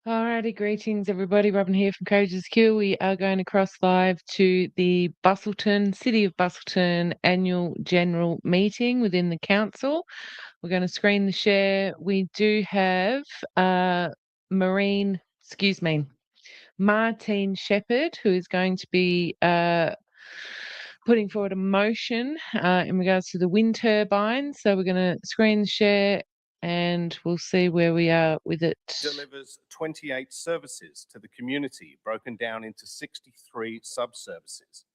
Alrighty, greetings everybody. Robin here from Courageous Q. We are going across live to the Busselton, City of Busselton annual general meeting within the council. We're going to screen the share. We do have Martine Shepherd, who is going to be putting forward a motion in regards to the wind turbines. So we're going to screen the share and we'll see where we are with it. Delivers 28 services to the community, broken down into 63 sub-services.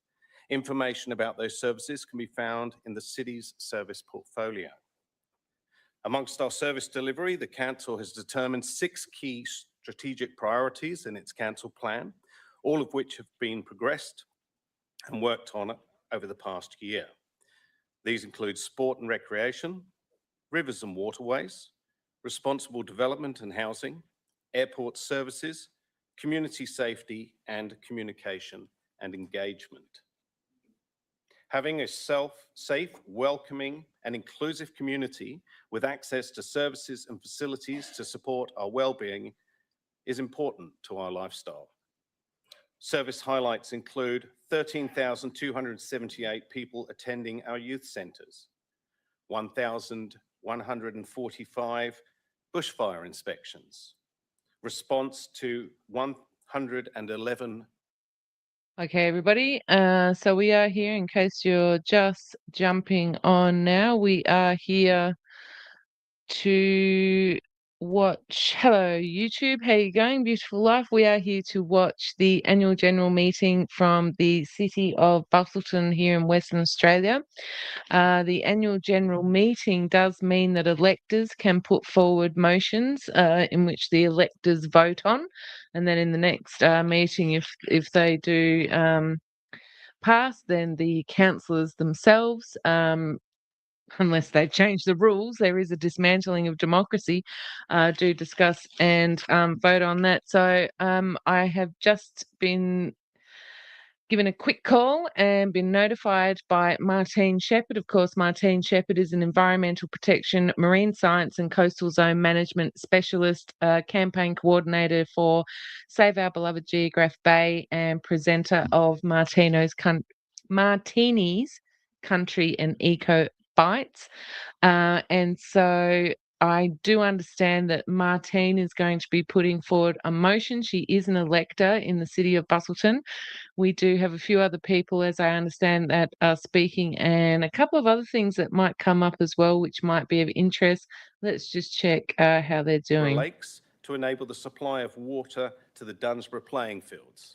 Information about those services can be found in the city's service portfolio. Amongst our service delivery, the council has determined 6 key strategic priorities in its council plan, all of which have been progressed and worked on over the past year. These include sport and recreation, rivers and waterways, responsible development and housing, airport services, community safety, and communication and engagement. Having a safe, welcoming, and inclusive community with access to services and facilities to support our well-being is important to our lifestyle. Service highlights include 13,278 people attending our youth centres, 1,145 bushfire inspections, response to 111. Okay, everybody. So we are here, in case you're just jumping on now, we are here to watch. Hello, YouTube. How you going? Beautiful life. We are here to watch the annual general meeting from the City of Busselton here in Western Australia. The annual general meeting does mean that electors can put forward motions in which the electors vote on, and then in the next meeting, if they do pass, then the councillors themselves, unless they change the rules, there is a dismantling of democracy, do discuss and vote on that. So I have just been given a quick call and been notified by Martine Shepherd. Of course, Martine Shepherd is an environmental protection, marine science and coastal zone management specialist, campaign coordinator for Save Our Beloved Geograph Bay and presenter of Martini's Country and Eco Bites. And so I do understand that Martine is going to be putting forward a motion. She is an elector in the City of Busselton. We do have a few other people, as I understand, that are speaking, and a couple of other things that might come up as well, which might be of interest. Let's just check how they're doing. Lakes to enable the supply of water to the Dunsborough playing fields.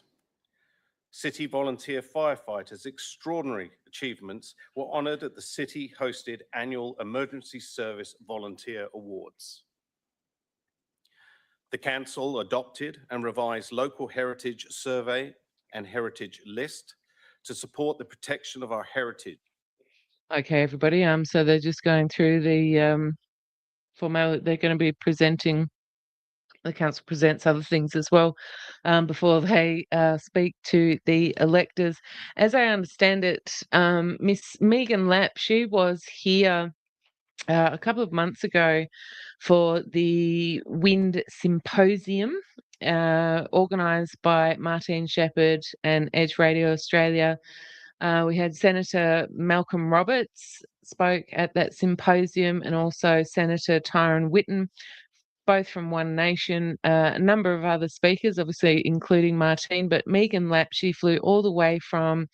City volunteer firefighters' extraordinary achievements were honoured at the city-hosted annual Emergency Service Volunteer Awards. The council adopted and revised local heritage survey and heritage list to support the protection of our heritage. Okay, everybody. So they're just going through the formality. They're going to be presenting. The council presents other things as well before they speak to the electors. As I understand it, Miss Megan Lapp, she was here a couple of months ago for the Wind Symposium organised by Martine Shepherd and Edge Radio Australia. We had Senator Malcolm Roberts spoke at that symposium, and also Senator Tyrone Whitten, both from One Nation, a number of other speakers, obviously including Martine, but Megan Lapp, she flew all the way from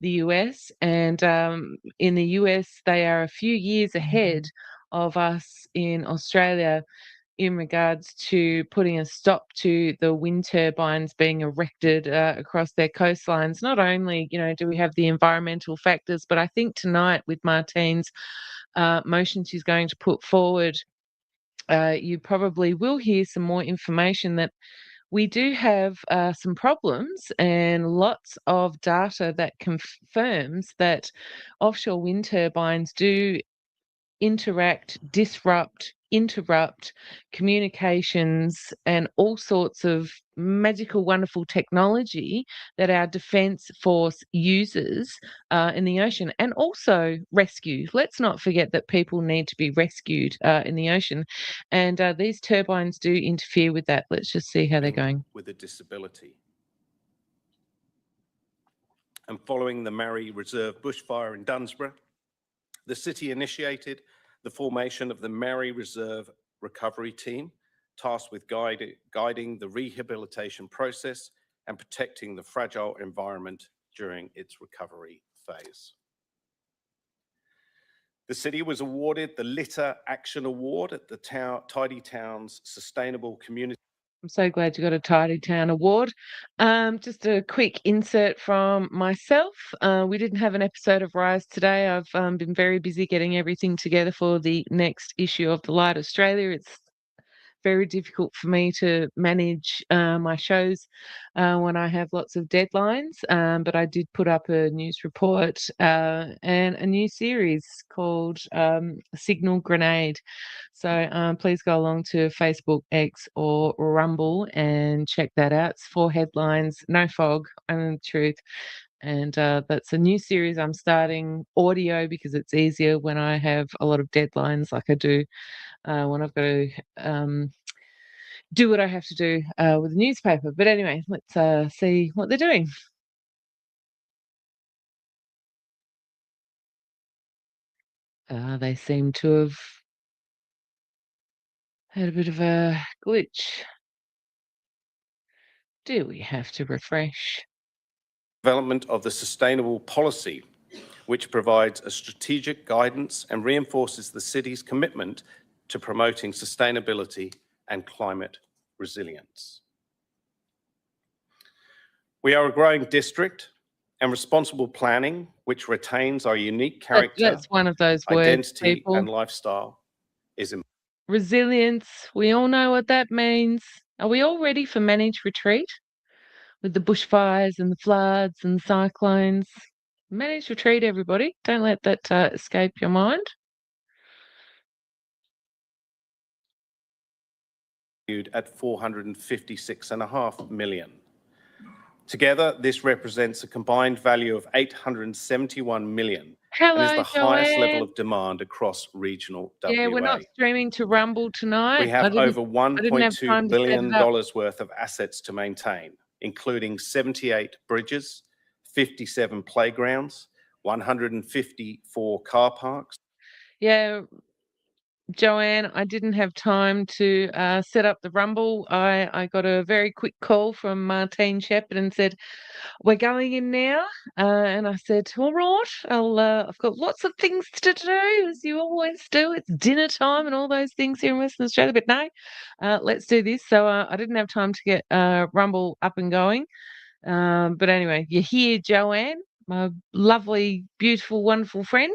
the US, and in the US, they are a few years ahead of us in Australia in regards to putting a stop to the wind turbines being erected across their coastlines. Not only, do we have the environmental factors, but I think tonight with Martine's motion she's going to put forward, you probably will hear some more information that we do have some problems and lots of data that confirms that offshore wind turbines do interact, disrupt, interrupt communications and all sorts of magical, wonderful technology that our defence force uses in the ocean, and also rescue. Let's not forget that people need to be rescued in the ocean, and these turbines do interfere with that. Let's just see how they're going. With a disability. And following the Marrie Reserve bushfire in Dunsborough, the city initiated the formation of the Marrie Reserve Recovery Team, tasked with guiding the rehabilitation process and protecting the fragile environment during its recovery phase. The city was awarded the Litter Action Award at the Tidy Towns Sustainable Community. I'm so glad you got a Tidy Town award. Just a quick insert from myself. We didn't have an episode of Rise today. I've been very busy getting everything together for the next issue of The Light Australia. It's very difficult for me to manage my shows when I have lots of deadlines. But I did put up a news report and a new series called Signal Grenade. So please go along to Facebook, X, or Rumble and check that out. It's 4 headlines, no fog, only the truth. And that's a new series I'm starting, audio, because it's easier when I have a lot of deadlines like I do when I've got to do what I have to do with the newspaper. But anyway, let's see what they're doing. They seem to have had a bit of a glitch. Do we have to refresh? Development of the sustainable policy, which provides a strategic guidance and reinforces the city's commitment to promoting sustainability and climate resilience. We are a growing district, and responsible planning, which retains our unique character, That's one of those words, identity, people. and lifestyle is important. Resilience, we all know what that means. Are we all ready for managed retreat? With the bushfires and the floods and cyclones. Managed retreat, everybody. Don't let that escape your mind. At 456.5 million. Together, this represents a combined value of 871 million. Hello, and is the Joanne. highest level of demand across regional WA. Yeah, we're not streaming to Rumble tonight. We have over $1.2 billion worth of assets to maintain, including 78 bridges, 57 playgrounds, 154 car parks. Yeah, Joanne, I didn't have time to set up the Rumble. I got a very quick call from Martine Shepherd and said, "We're going in now." And I said, "All right, I've got lots of things to do, as you always do. It's dinner time and all those things here in Western Australia. But no, let's do this." So I didn't have time to get Rumble up and going. But anyway, you're here, Joanne, my lovely, beautiful, wonderful friend.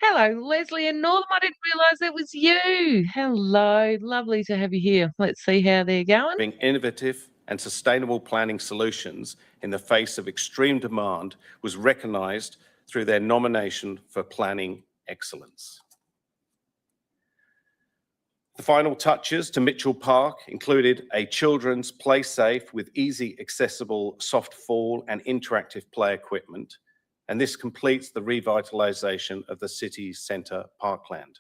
Hello, Leslie and Northam. I didn't realise it was you. Hello, lovely to have you here. Let's see how they're going. Being innovative and sustainable planning solutions in the face of extreme demand was recognised through their nomination for Planning Excellence. The final touches to Mitchell Park included a children's play safe with easy accessible soft fall and interactive play equipment, and this completes the revitalisation of the city's centre parkland.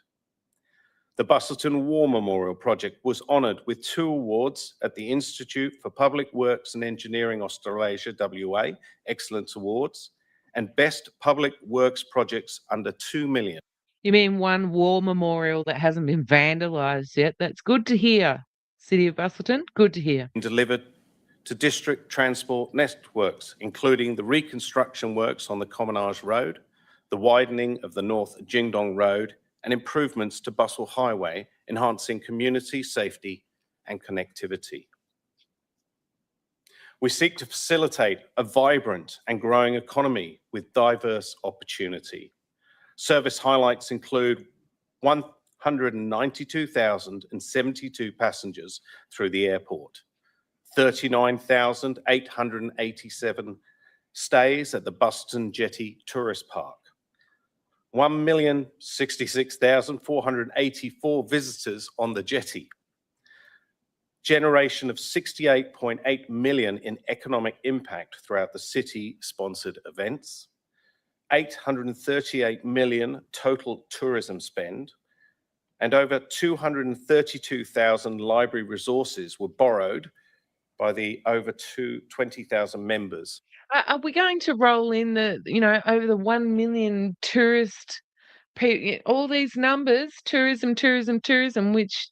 The Busselton War Memorial Project was honoured with 2 awards at the Institute for Public Works and Engineering Australasia WA Excellence Awards and Best Public Works Projects under 2 million. You mean one war memorial that hasn't been vandalised yet? That's good to hear. City of Busselton, good to hear. Delivered to district transport networks, including the reconstruction works on the Commonage Road, the widening of the North Jingdong Road, and improvements to Busselton Highway, enhancing community safety and connectivity. We seek to facilitate a vibrant and growing economy with diverse opportunity. Service highlights include 192,072 passengers through the airport, 39,887 stays at the Busselton Jetty Tourist Park, 1,066,484 visitors on the jetty, generation of 68.8 million in economic impact throughout the city-sponsored events, 838 million total tourism spend, and over 232,000 library resources were borrowed by the over 20,000 members. Are we going to roll in over the 1 million tourist all these numbers, tourism, which,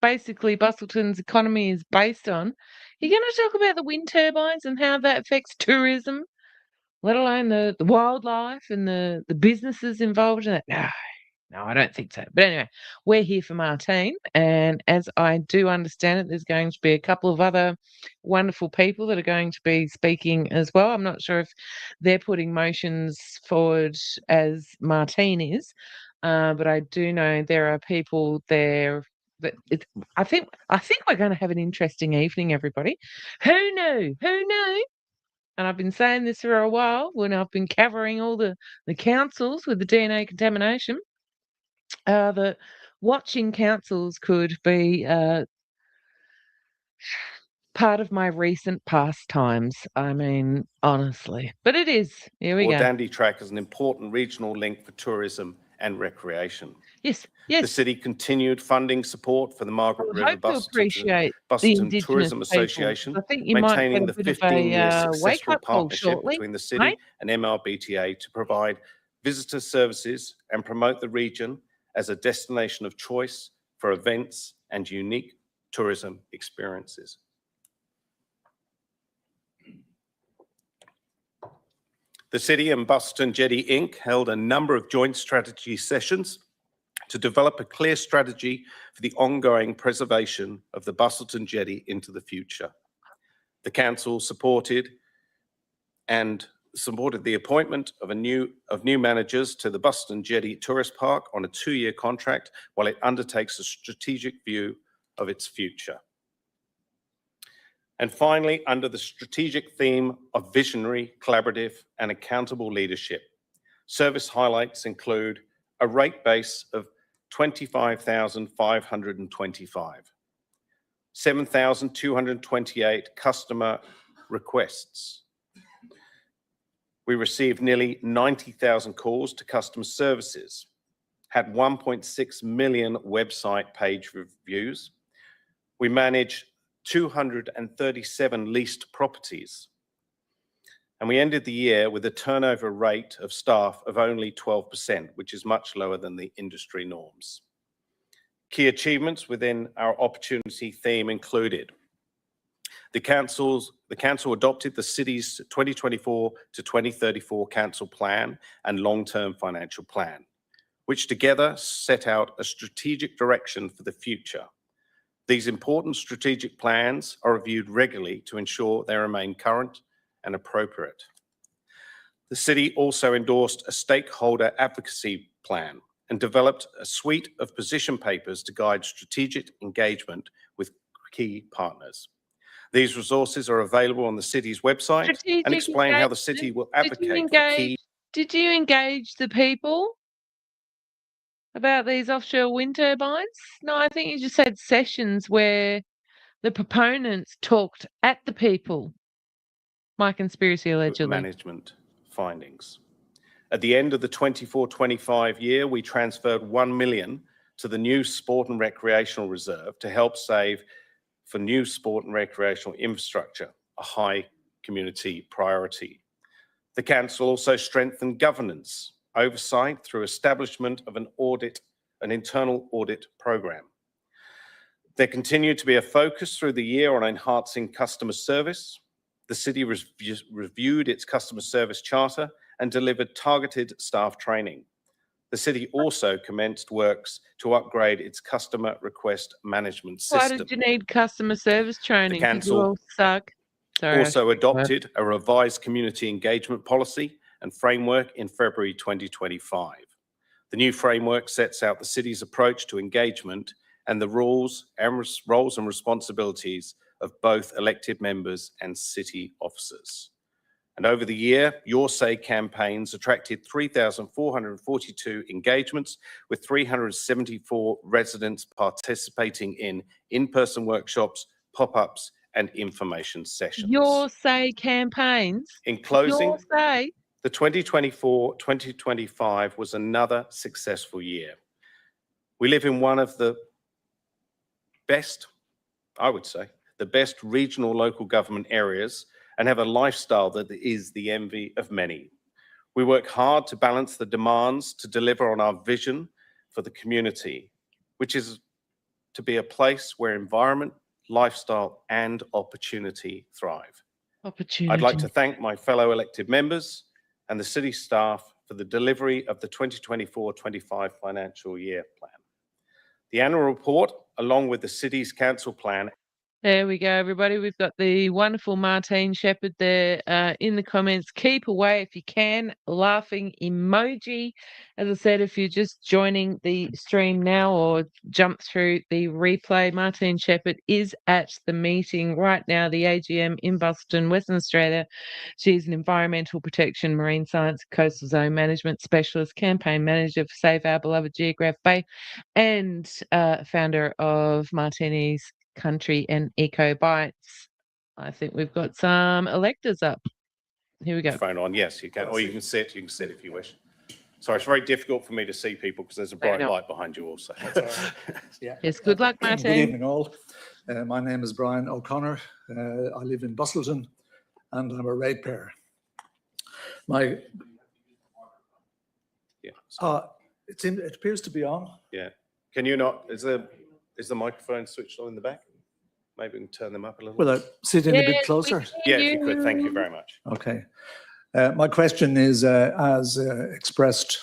basically Busselton's economy is based on? You're going to talk about the wind turbines and how that affects tourism, let alone the wildlife and the businesses involved in it? No, I don't think so. But anyway, we're here for Martine, and as I do understand it, there's going to be a couple of other wonderful people that are going to be speaking as well. I'm not sure if they're putting motions forward as Martine is, but I do know there are people there that I think we're going to have an interesting evening, everybody. Who knew? Who knew? And I've been saying this for a while when I've been covering all the councils with the DNA contamination. That watching councils could be part of my recent pastimes. I mean, honestly. But it is. Here we go. Dandy Track is an important regional link for tourism and recreation. Yes. The city continued funding support for the Margaret River Busselton Tourism Association, I think you maintaining might the 15-year successful partnership between the city mate? and MRBTA to provide visitor services and promote the region as a destination of choice for events and unique tourism experiences. The city and Busselton Jetty Inc. held a number of joint strategy sessions to develop a clear strategy for the ongoing preservation of the Busselton Jetty into the future. The council supported the appointment of new managers to the Busselton Jetty Tourist Park on a 2-year contract while it undertakes a strategic view of its future. And finally, under the strategic theme of visionary, collaborative, and accountable leadership, service highlights include a rate base of 25,525, 7,228 customer requests. We received nearly 90,000 calls to customer services, had 1.6 million website page views. We managed 237 leased properties. And we ended the year with a turnover rate of staff of only 12%, which is much lower than the industry norms. Key achievements within our opportunity theme included the council adopted the city's 2024 to 2034 council plan and long-term financial plan, which together set out a strategic direction for the future. These important strategic plans are reviewed regularly to ensure they remain current and appropriate. The city also endorsed a stakeholder advocacy plan and developed a suite of position papers to guide strategic engagement with key partners. These resources are available on the city's website and explain how the city will advocate for key... Did you engage the people about these offshore wind turbines? No, I think you just had sessions where the proponents talked at the people. My conspiracy, allegedly. Management findings. At the end of the 24-25 year, we transferred 1 million to the new Sport and Recreational Reserve to help save for new sport and recreational infrastructure, a high community priority. The council also strengthened governance oversight through establishment of an internal audit program. There continued to be a focus through the year on enhancing customer service. The city reviewed its customer service charter and delivered targeted staff training. The city also commenced works to upgrade its customer request management system. Why did you need customer service training? The council all suck. also adopted a revised community engagement policy and framework in February 2025. The new framework sets out the city's approach to engagement and the roles and responsibilities of both elected members and city officers. And over the year, Your Say campaigns attracted 3,442 engagements, with 374 residents participating in in-person workshops, pop-ups, and information sessions. Your Say campaigns. In closing, Your Say. the 2024-2025 was another successful year. We live in one of the best, I would say, the best regional local government areas, and have a lifestyle that is the envy of many. We work hard to balance the demands to deliver on our vision for the community, which is to be a place where environment, lifestyle, and opportunity thrive. Opportunity. I'd like to thank my fellow elected members and the city staff for the delivery of the 2024-25 financial year plan. The annual report, along with the city's council plan. There we go, everybody. We've got the wonderful Martine Shepherd there in the comments. Keep away if you can. Laughing emoji. As I said, if you're just joining the stream now or jump through the replay, Martine Shepherd is at the meeting right now, the AGM in Busselton, Western Australia. She's an environmental protection, marine science, coastal zone management specialist, campaign manager for Save Our Beloved Geograph Bay, and founder of Martini's Country and Eco Bites. I think we've got some electors up. Here we go. Phone on, yes, you can, or you can sit if you wish. Sorry, it's very difficult for me to see people because there's a bright light behind you also. Yeah. Yes, good luck, Martin. Good evening, all. My name is Brian O'Connor. I live in Busselton and I'm a ratepayer. It appears to be on. Yeah. Can you not, is the microphone switched on in the back? Maybe we can turn them up a little. Will I sit in a bit closer? Yeah, if you could, thank you very much. Okay. My question is, as expressed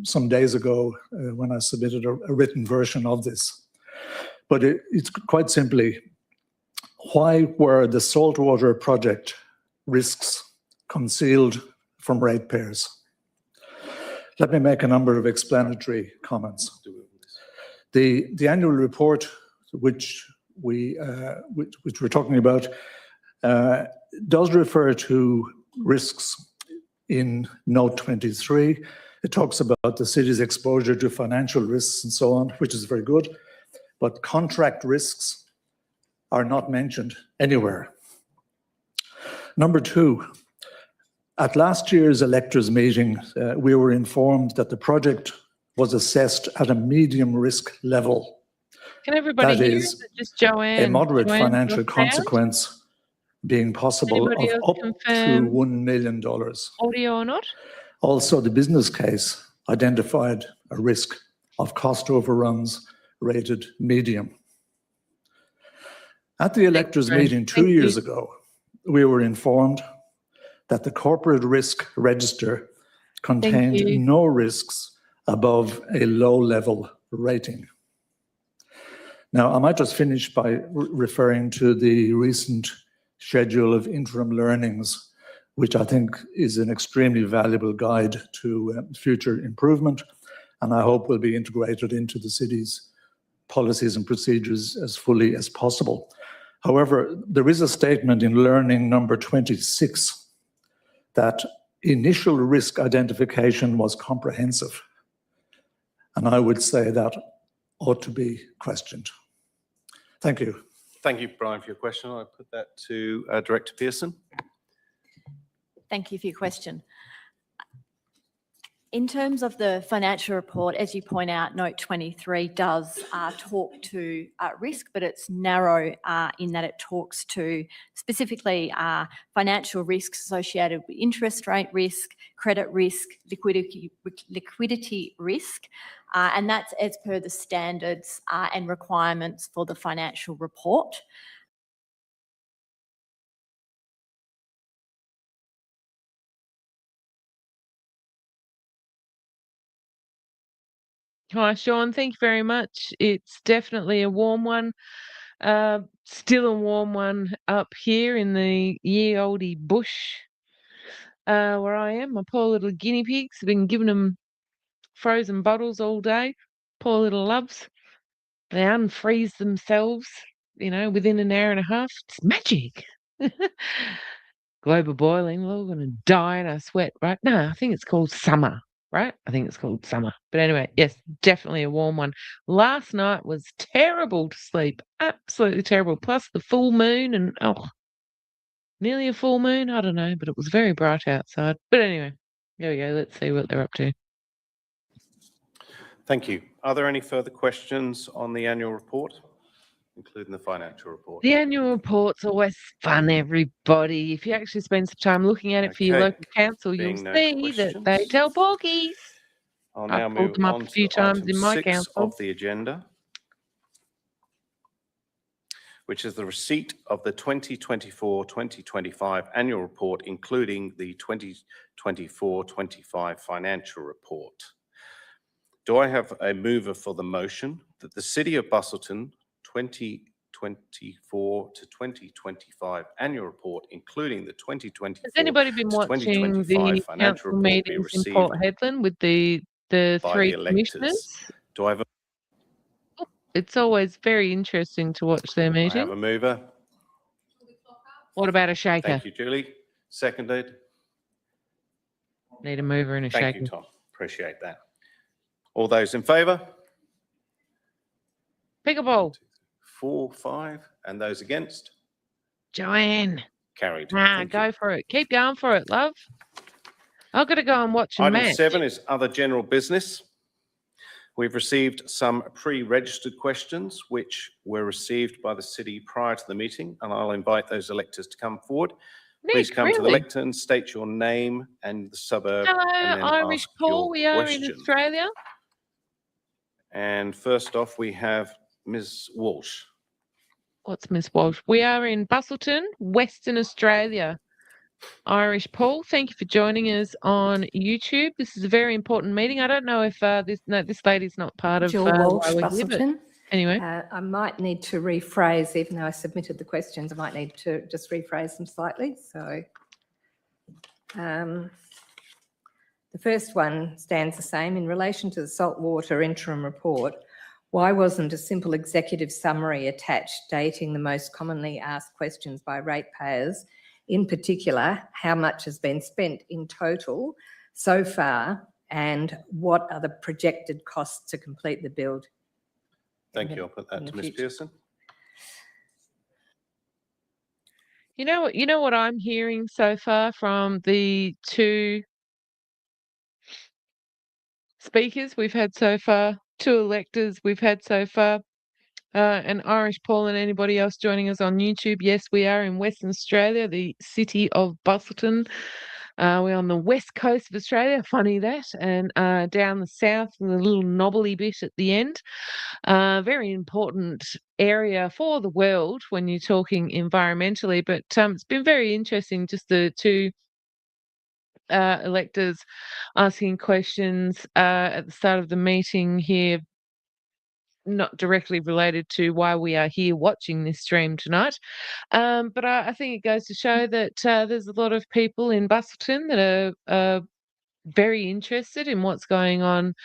some days ago when I submitted a written version of this, but it's quite simply, why were the saltwater project risks concealed from ratepayers? Let me make a number of explanatory comments. The annual report, which we're talking about, does refer to risks in note 23. It talks about the city's exposure to financial risks and so on, which is very good, but contract risks are not mentioned anywhere. Number two, at last year's electors meeting, we were informed that the project was assessed at a medium risk level. Can everybody That hear is just Joanne? a moderate Joanne's financial not consequence being possible Anybody of else up to confirm $1 million. audio or not? Also, the business case identified a risk of cost overruns rated medium. At the electors meeting 2 years ago, we were informed that the corporate risk register contained no risks above a low-level rating. Now, I might just finish by referring to the recent schedule of interim learnings, which I think is an extremely valuable guide to future improvement, and I hope will be integrated into the city's policies and procedures as fully as possible. However, there is a statement in learning number 26 that initial risk identification was comprehensive. And I would say that ought to be questioned. Thank you. Thank you, Brian, for your question. I'll put that to Director Pearson. Thank you for your question. In terms of the financial report, as you point out, note 23 does talk to risk, but it's narrow in that it talks to specifically financial risks associated with interest rate risk, credit risk, liquidity risk, and that's as per the standards and requirements for the financial report. Hi, Sean. Thank you very much. It's definitely a warm one. Still a warm one up here in the ye olde bush where I am. My poor little guinea pigs have been giving them frozen bottles all day. Poor little loves. They unfreeze themselves, within an hour and a half. It's magic. global boiling, we're all going to die in our sweat, right? No, I think it's called summer, right? I think it's called summer. But anyway, yes, definitely a warm one. Last night was terrible to sleep, absolutely terrible. Plus the full moon and, nearly a full moon. I don't know, but it was very bright outside. But anyway, there we go. Let's see what they're up to. Thank you. Are there any further questions on the annual report, including the financial report? The annual report's always fun, everybody. If you actually spend some time looking at it for your Okay. local council, you'll Being no see that they questions, tell porkies. I'll I've now pulled move them up on a few to times item in my 6 council. of the agenda, which is the receipt of the 2024-2025 annual report, including the 2024-25 financial report. Do I have a mover for the motion that the City of Busselton 2024 to 2025 annual report, including the 2024 Has anybody been to watching 2025 the financial council report be meetings in Port received Hedland with the by three the electors? commissioners? Do I have a, It's always very interesting to watch their I have meetings. a mover? What about a shaker? Thank you, Julie. Seconded. Need a mover and a Thank shaker. you, Tom. Appreciate that. All those in favour? Pickleball. 4, 5. And those against? Joanne. Carried. Nah, Thank go you. for it. Keep going for it, love. I've got to go and watch a Item match. 7 is other general business. We've received some pre-registered questions which were received by the city prior to the meeting, and I'll invite those electors to come forward. Please Nick, come to the really? lectern, state your name and the suburb, Hello, and then Irish ask Paul. your We are in question. Australia. And first off, we have Ms. Walsh. What's Miss Walsh? We are in Busselton, Western Australia. Irish Paul, thank you for joining us on YouTube. This is a very important meeting. I don't know if this lady's not part of Jill why Walsh, we're here, but Busselton. anyway. I might need to rephrase, even though I submitted the questions, I might need to just rephrase them slightly. So the first one stands the same. In relation to the saltwater interim report, why wasn't a simple executive summary attached dating the most commonly asked questions by ratepayers? In particular, how much has been spent in total so far and what are the projected costs to complete the build? Thank you. I'll put that to Ms. Pearson. You know what I'm hearing so far from the two speakers we've had so far, two electors we've had so far, and Irish Paul and anybody else joining us on YouTube. Yes, we are in Western Australia, the city of Busselton. We're on the west coast of Australia, funny that, and down the south, and a little knobbly bit at the end. Very important area for the world when you're talking environmentally, but it's been very interesting, just the two electors asking questions at the start of the meeting here, not directly related to why we are here watching this stream tonight. But I think it goes to show that there's a lot of people in Busselton that are very interested in what's going on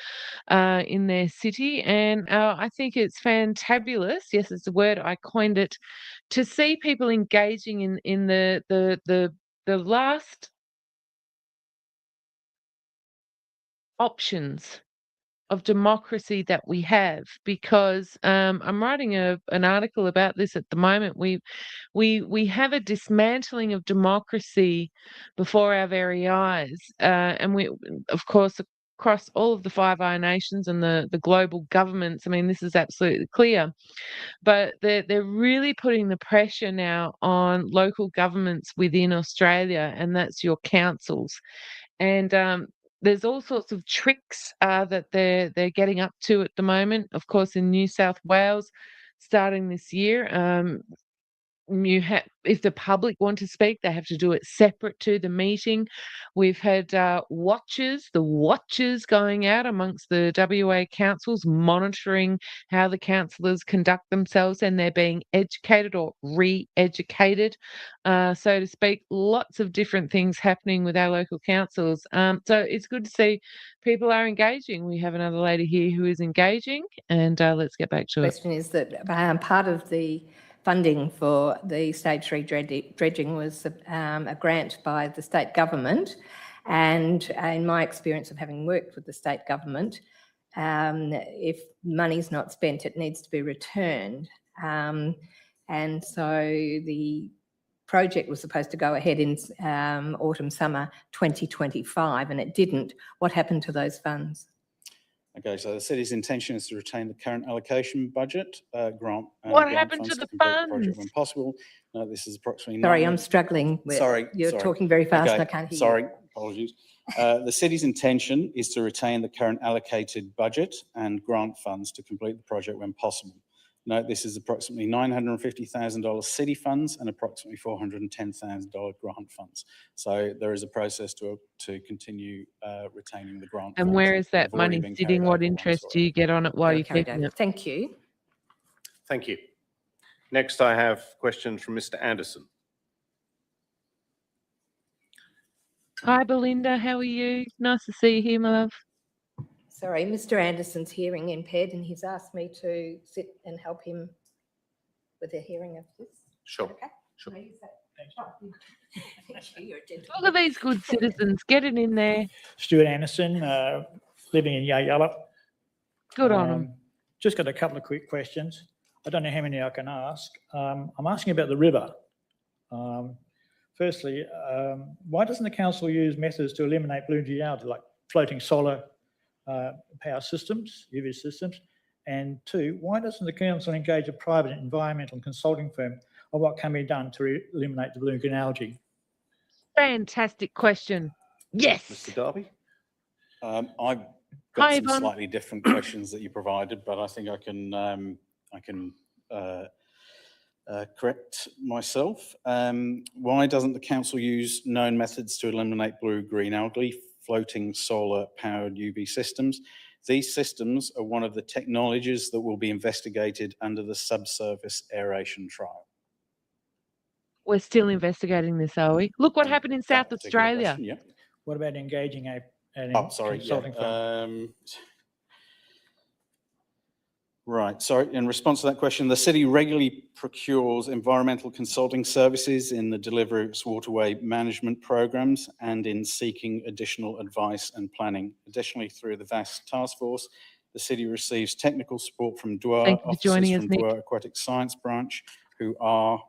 in their city, and I think it's fantabulous. Yes, it's a word, I coined it, to see people engaging in the last options of democracy that we have, because I'm writing an article about this at the moment. We have a dismantling of democracy before our very eyes, and we, of course, across all of the Five Eyes Nations and the global governments. I mean, this is absolutely clear, but they're really putting the pressure now on local governments within Australia, and that's your councils. And there's all sorts of tricks that they're getting up to at the moment. Of course, in New South Wales, starting this year, if the public want to speak, they have to do it separate to the meeting. We've had the watchers going out amongst the WA councils, monitoring how the councillors conduct themselves, and they're being educated or re-educated, so to speak. Lots of different things happening with our local councils. So it's good to see people are engaging. We have another lady here who is engaging, and let's get back to it. Question is that part of the funding for the stage 3 dredging was a grant by the state government. And in my experience of having worked with the state government, if money's not spent, it needs to be returned. And so the project was supposed to go ahead in autumn, summer 2025, and it didn't. What happened to those funds? Okay, so the city's intention is to retain the current allocation budget, grant. What grant happened to funds the complete the project funds? when possible. No, this is approximately. Sorry, I'm struggling. You're talking very fast and I can't hear you. Sorry, apologies. The city's intention is to retain the current allocated budget and grant funds to complete the project when possible. Note this is approximately $950,000 city funds and approximately $410,000 grant funds. So there is a process to continue retaining the grant And funds. where is that They've already money been sitting? carried What over interest once do you get on it while They were you're carried keeping over. it? Thank you. Thank you. Next, I have questions from Mr. Anderson. Hi, Belinda. How are you? Nice to see you here, my love. Sorry, Mr. Anderson's hearing impaired and he's asked me to sit and help him with the hearing of this. Sure. Okay. Sure. Thank you. You're a gentleman. Look at these good citizens getting in there. Stuart Anderson, living in Yayala. Good on them. Just got a couple of quick questions. I don't know how many I can ask. I'm asking about the river. Firstly, why doesn't the council use methods to eliminate blue geology, like floating solar power systems, UV systems? And two, why doesn't the council engage a private environmental consulting firm on what can be done to eliminate the balloon algae? Fantastic question. Yes. Mr. Darby? I've Hi, got some Yvonne. slightly different questions that you provided, but I think I can correct myself. Why doesn't the council use known methods to eliminate blue-green algae, floating solar-powered UV systems? These systems are one of the technologies that will be investigated under the subsurface aeration trial. We're still investigating this, are we? Look what happened in That South particular Australia. question, yeah. What about engaging an consulting firm? Right, sorry, in response to that question, the city regularly procures environmental consulting services in the delivery of its waterway management programs and in seeking additional advice and planning. Additionally, through the VAST task force, the city receives technical support from DWAR, Thank you for officers joining us, from Nick. DWAR Aquatic Science Branch, who are,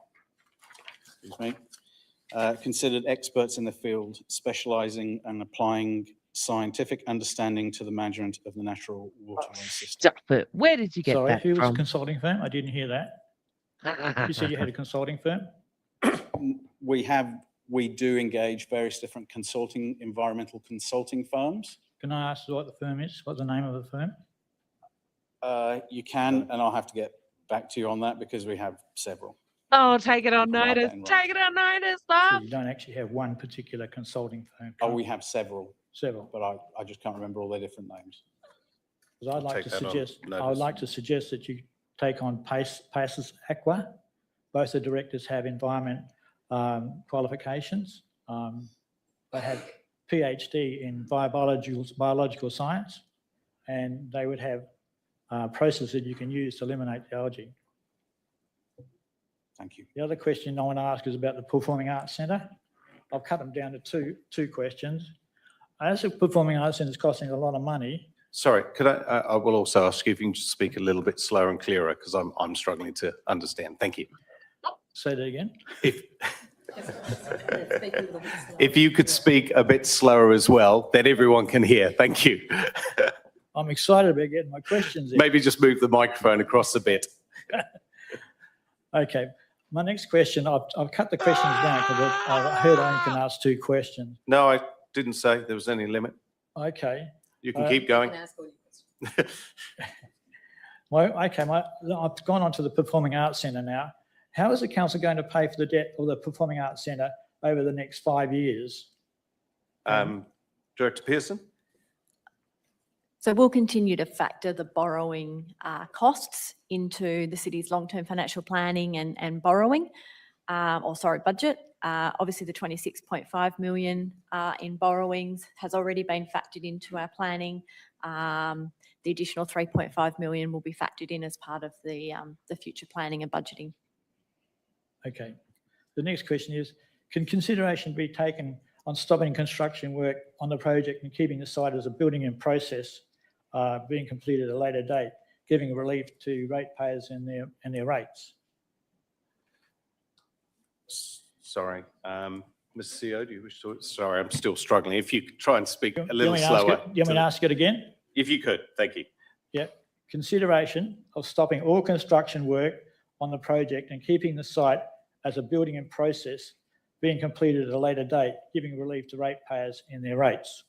considered experts in the field, specialising and applying scientific understanding to the management of the natural waterway system. Stop it. Where did you get Sorry, that who was the from? consulting firm? I didn't hear that. You said you had a consulting firm? We do engage various different environmental consulting firms. Can I ask what the firm is? What's the name of the firm? You can, and I'll have to get back to you on that because we have several. Oh, take it on Provide that notice. in Take it on notice, So love. you don't actually have one particular consulting firm? Oh, we have several, Several. but I just can't remember all their different names. Because I'd like take to that on suggest, I would notice. like to suggest that you take on Paces Aqua. Both the directors have environment qualifications. They have PhD in biological science, and they would have processes that you can use to eliminate the algae. Thank you. The other question I want to ask is about the Performing Arts Centre. I'll cut them down to two questions. As the Performing Arts Centre is costing a lot of money. Sorry, could I will also ask you if you can just speak a little bit slower and clearer because I'm struggling to understand. Thank you. Say that again. If you could speak a bit slower as well, then everyone can hear. Thank you. I'm excited about getting my questions in. Maybe just move the microphone across a bit. Okay. My next question, I've cut the questions down because I heard I only can ask two questions. No, I didn't say there was any limit. Okay. You can keep going. I've gone on to the Performing Arts Centre now. How is the council going to pay for the debt of the Performing Arts Centre over the next 5 years? Director Pearson? So we'll continue to factor the borrowing costs into the city's long-term financial planning and borrowing, budget. Obviously, the 26.5 million in borrowings has already been factored into our planning. The additional 3.5 million will be factored in as part of the future planning and budgeting. Okay. The next question is, can consideration be taken on stopping construction work on the project and keeping the site as a building in process being completed at a later date, giving relief to ratepayers and their rates? Sorry, Ms. CEO, do you wish to? Sorry, I'm still struggling. If you could try and speak a Do little you want slower. me to ask it again? If you could, thank you. Yeah. Consideration of stopping all construction work on the project and keeping the site as a building in process being completed at a later date, giving relief to ratepayers in their rates.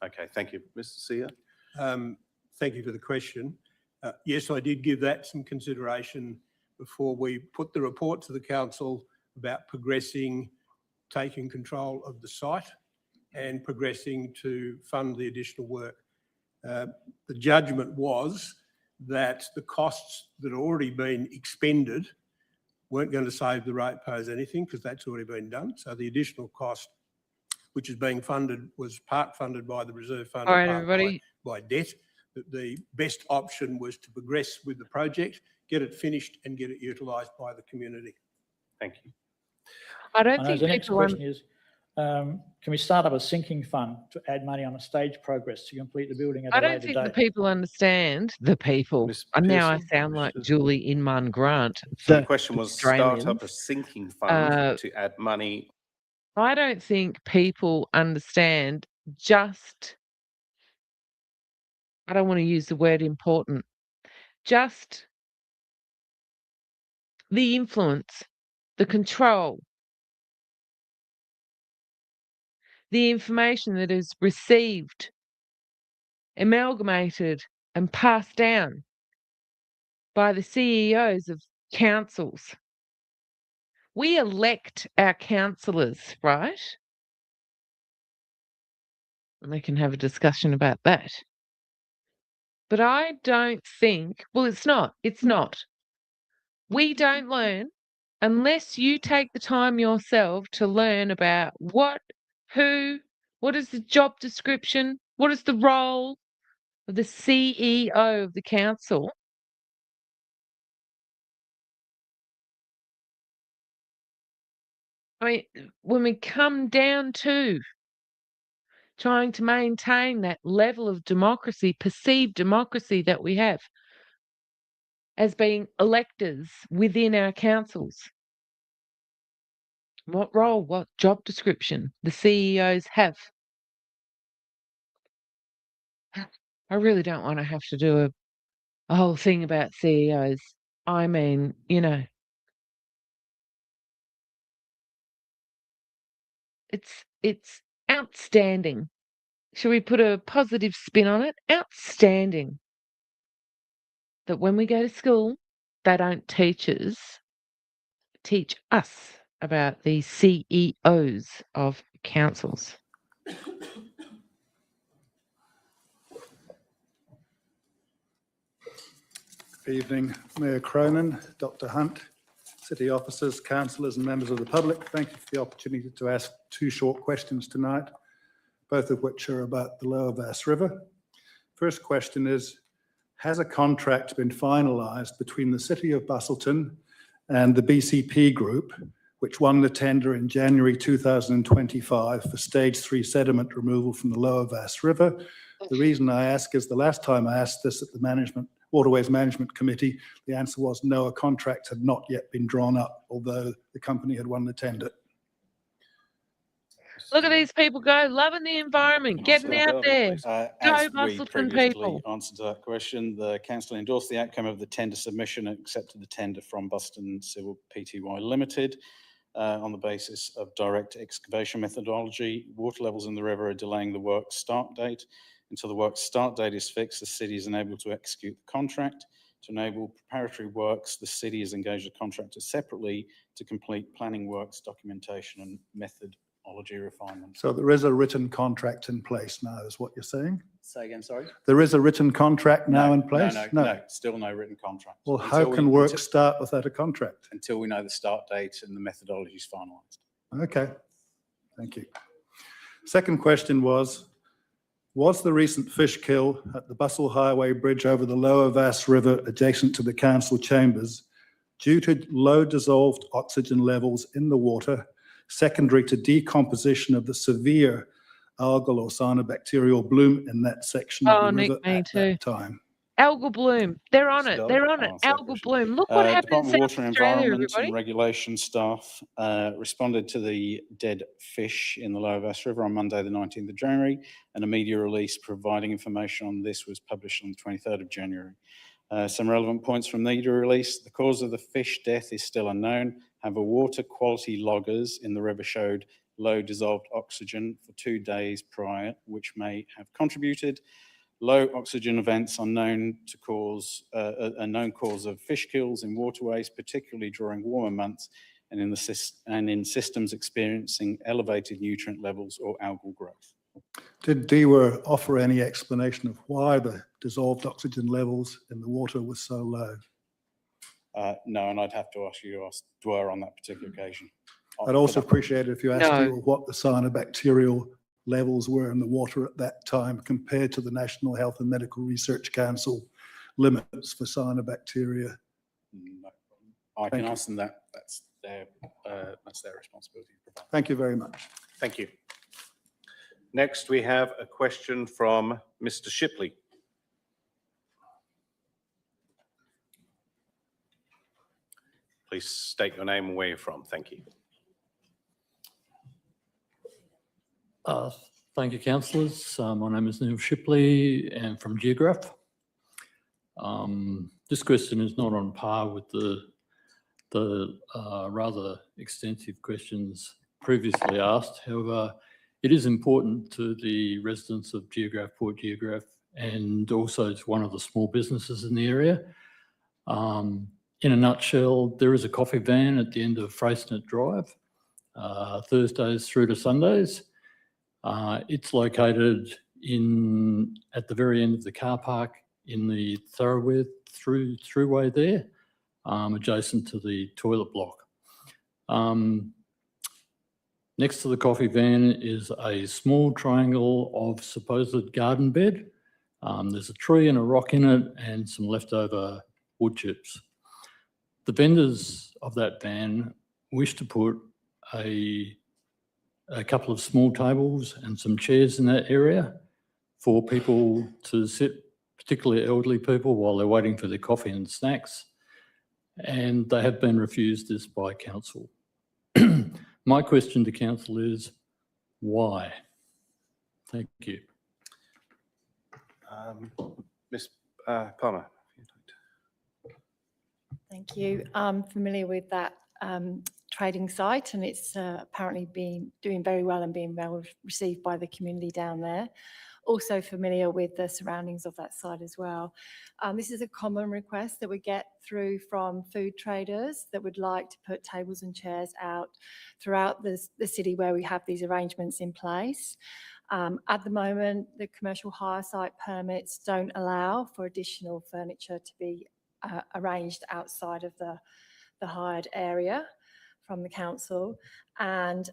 Okay, thank you. Mr. CEO? Thank you for the question. Yes, I did give that some consideration before we put the report to the council about progressing, taking control of the site and progressing to fund the additional work. The judgment was that the costs that had already been expended weren't going to save the ratepayers anything because that's already been done. So the additional cost, which is being funded, was part funded by the reserve fund All and right, part everybody. by debt. That the best option was to progress with the project, get it finished and get it utilised by the community. Thank you. I don't And think the next people question is, can we start up a sinking fund to add money on a stage progress to complete the building at a I later don't think date? the people understand the people. Ms. And now I Pearson, sound wish like to- Julie Inman Grant. So the question was start up Australians. a sinking fund Uh, to add money. I don't think people understand just, I don't want to use the word important, just the influence, the control, the information that is received, amalgamated and passed down by the CEOs of councils. We elect our councillors, right? And we can have a discussion about that. But I don't think, well, it's not. We don't learn unless you take the time yourself to learn about what is the job description, what is the role of the CEO of the council. I mean, when we come down to trying to maintain that level of democracy, perceived democracy that we have as being electors within our councils, what role, what job description the CEOs have. I really don't want to have to do a whole thing about CEOs. I mean, it's outstanding. Shall we put a positive spin on it? Outstanding that when we go to school, they don't teach us about the CEOs of councils. Good evening, Mayor Cronin, Dr. Hunt, city officers, councillors and members of the public. Thank you for the opportunity to ask two short questions tonight, both of which are about the Lower Vass River. First question is, has a contract been finalised between the City of Busselton and the BCP Group, which won the tender in January 2025 for Stage 3 sediment removal from the Lower Vass River? The reason I ask is the last time I asked this at the Waterways Management Committee, the answer was no, a contract had not yet been drawn up, although the company had won the tender. Look at these people go, loving the environment, getting out there. As Go we Busselton previously people. answered to that question, the council endorsed the outcome of the tender submission and accepted the tender from Busselton Civil Pty Limited on the basis of direct excavation methodology. Water levels in the river are delaying the work start date. Until the work start date is fixed, the city is unable to execute the contract. To enable preparatory works, the city has engaged a contractor separately to complete planning works, documentation and methodology refinement. So there is a written contract in place now, is what you're saying? Say again, sorry? There is a written contract now in place? No, still no written contract. Well, how can work start without a contract? Until we know the start date and the methodology is finalised. Okay, thank you. Second question was the recent fish kill at the Busselton Highway Bridge over the Lower Vass River adjacent to the council chambers due to low dissolved oxygen levels in the water, secondary to decomposition of the severe algal or cyanobacterial bloom in that section of Oh, the Nick, river me at too. that time. Algal bloom. They're on it. Still? They're on it. Answer that Algal question. bloom. Look what happened in Department of South Water and Australia, Environment and everybody. Regulation staff responded to the dead fish in the Lower Bass River on Monday, the 19th of January, and a media release providing information on this was published on the 23rd of January. Some relevant points from the media release. The cause of the fish death is still unknown. However, water quality loggers in the river showed low dissolved oxygen for 2 days prior, which may have contributed. Low oxygen events are known to cause a known cause of fish kills in waterways, particularly during warmer months, and in systems experiencing elevated nutrient levels or algal growth. Did DWER offer any explanation of why the dissolved oxygen levels in the water were so low? No, and I'd have to ask you to ask DWER on that particular occasion. I'd also appreciate it if you asked No. DWER what the cyanobacterial levels were in the water at that time compared to the National Health and Medical Research Council limits for cyanobacteria. No problem. I can ask them that. That's their responsibility to provide. Thank you very much. Thank you. Next, we have a question from Mr. Shipley. Please state your name and where you're from. Thank you. Thank you, councillors. My name is Neil Shipley and from Geograph. This question is not on par with the rather extensive questions previously asked. However, it is important to the residents of Geograph, Port Geograph, and also to one of the small businesses in the area. In a nutshell, there is a coffee van at the end of Freycinet Drive, Thursdays through to Sundays. It's located at the very end of the car park in the thoroughway throughway there, adjacent to the toilet block. Next to the coffee van is a small triangle of supposed garden bed. There's a tree and a rock in it and some leftover wood chips. The vendors of that van wish to put a couple of small tables and some chairs in that area for people to sit, particularly elderly people, while they're waiting for their coffee and snacks. And they have been refused this by council. My question to council is, why? Thank you. Ms. Palmer. Thank you. I'm familiar with that trading site, and it's apparently been doing very well and being well received by the community down there. Also familiar with the surroundings of that site as well. This is a common request that we get through from food traders that would like to put tables and chairs out throughout the city where we have these arrangements in place. At the moment, the commercial hire site permits don't allow for additional furniture to be arranged outside of the hired area from the council, and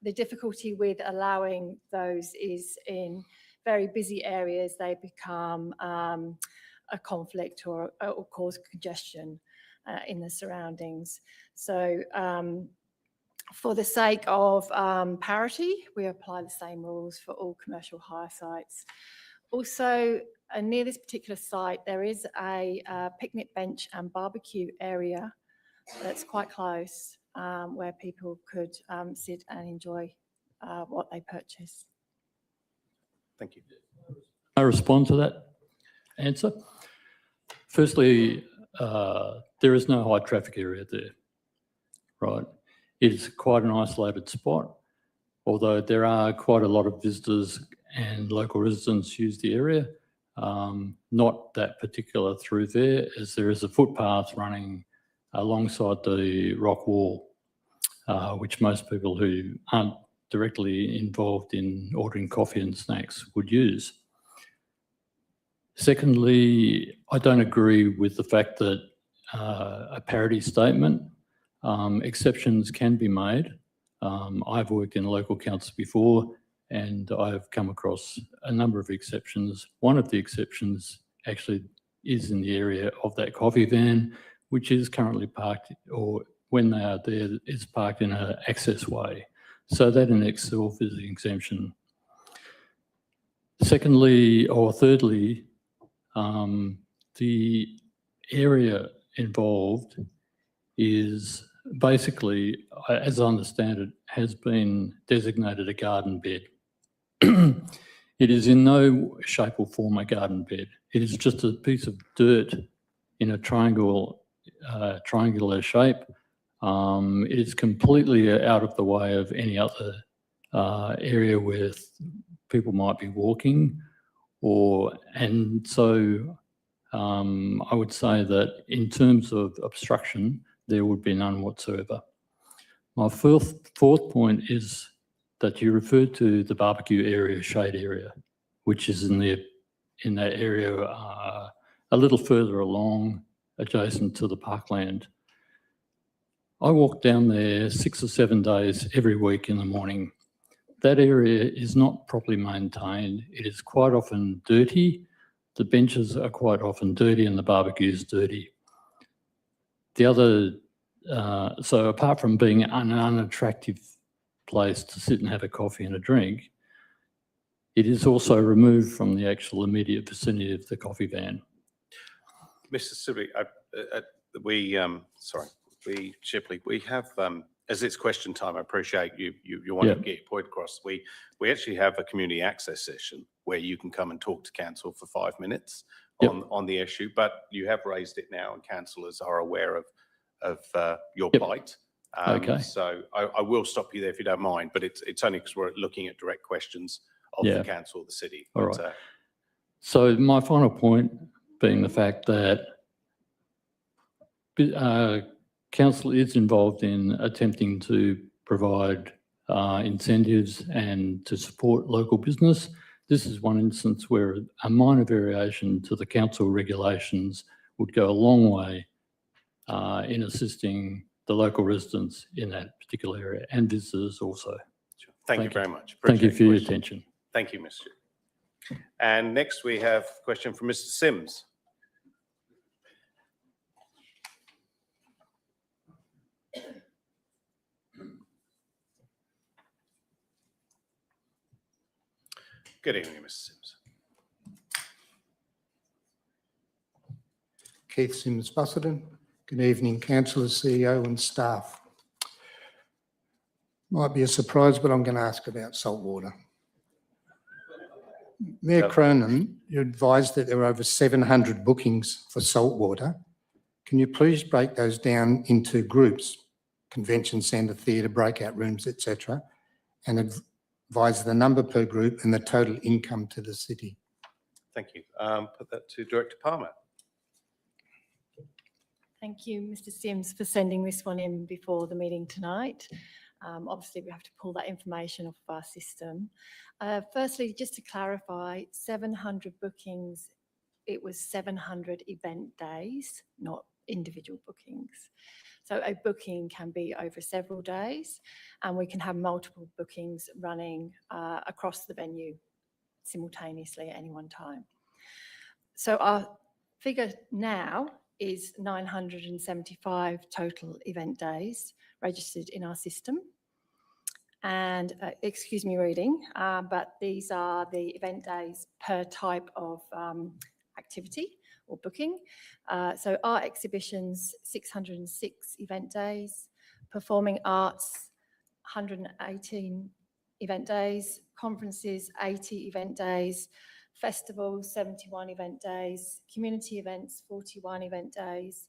the difficulty with allowing those is in very busy areas they become a conflict or cause congestion in the surroundings. So for the sake of parity, we apply the same rules for all commercial hire sites. Also, near this particular site, there is a picnic bench and barbecue area that's quite close, where people could sit and enjoy what they purchase. Thank you. I respond to that answer. Firstly, there is no high traffic area there, right? It's quite an isolated spot, although there are quite a lot of visitors and local residents use the area. Not that particular through there, as there is a footpath running alongside the rock wall, which most people who aren't directly involved in ordering coffee and snacks would use. Secondly, I don't agree with the fact that a parity statement, exceptions can be made. I've worked in local council before and I've come across a number of exceptions. One of the exceptions actually is in the area of that coffee van, which is currently parked, or when they are there, is parked in an access way. So that in itself is an exemption. Secondly, or thirdly, the area involved is basically, as I understand it, has been designated a garden bed. It is in no shape or form a garden bed. It is just a piece of dirt in a triangular shape. It is completely out of the way of any other area where people might be walking, and so I would say that in terms of obstruction, there would be none whatsoever. My fourth point is that you referred to the barbecue area, shade area, which is in that area a little further along, adjacent to the parkland. I walk down there 6 or 7 days every week in the morning. That area is not properly maintained. It is quite often dirty. The benches are quite often dirty and the barbecue is dirty. The other, so apart from being an unattractive place to sit and have a coffee and a drink, it is also removed from the actual immediate vicinity of the coffee van. Mr. Sibley, Shipley, we have, as it's question time, I appreciate you want to get your point across. We actually have a community access session where you can come and talk to council for 5 minutes on the issue, but you have raised it now and councillors are aware of your plight. Okay. So I will stop you there if you don't mind, but it's only because we're looking at direct questions of the council of the city. All right. So my final point being the fact that council is involved in attempting to provide incentives and to support local business. This is one instance where a minor variation to the council regulations would go a long way in assisting the local residents in that particular area and visitors also. Sure. Thank you very much. Thank you Appreciate for your question. attention. Thank you, Mr. And next we have a question from Mr. Sims. Good evening, Mr. Sims. Keith Sims, Busselton. Good evening, councillors, CEO and staff. Might be a surprise, but I'm going to ask about saltwater. Mayor Cronin, you advised that there were over 700 bookings for saltwater. Can you please break those down into groups, convention centre, theatre, breakout rooms, etc., and advise the number per group and the total income to the city? Thank you. Put that to Director Palmer. Thank you, Mr. Sims, for sending this one in before the meeting tonight. Obviously, we have to pull that information off of our system. Firstly, just to clarify, 700 bookings, it was 700 event days, not individual bookings. So a booking can be over several days, and we can have multiple bookings running across the venue simultaneously at any one time. So our figure now is 975 total event days registered in our system. And excuse me reading, but these are the event days per type of activity or booking. So art exhibitions, 606 event days, performing arts, 118 event days, conferences, 80 event days, festivals, 71 event days, community events, 41 event days,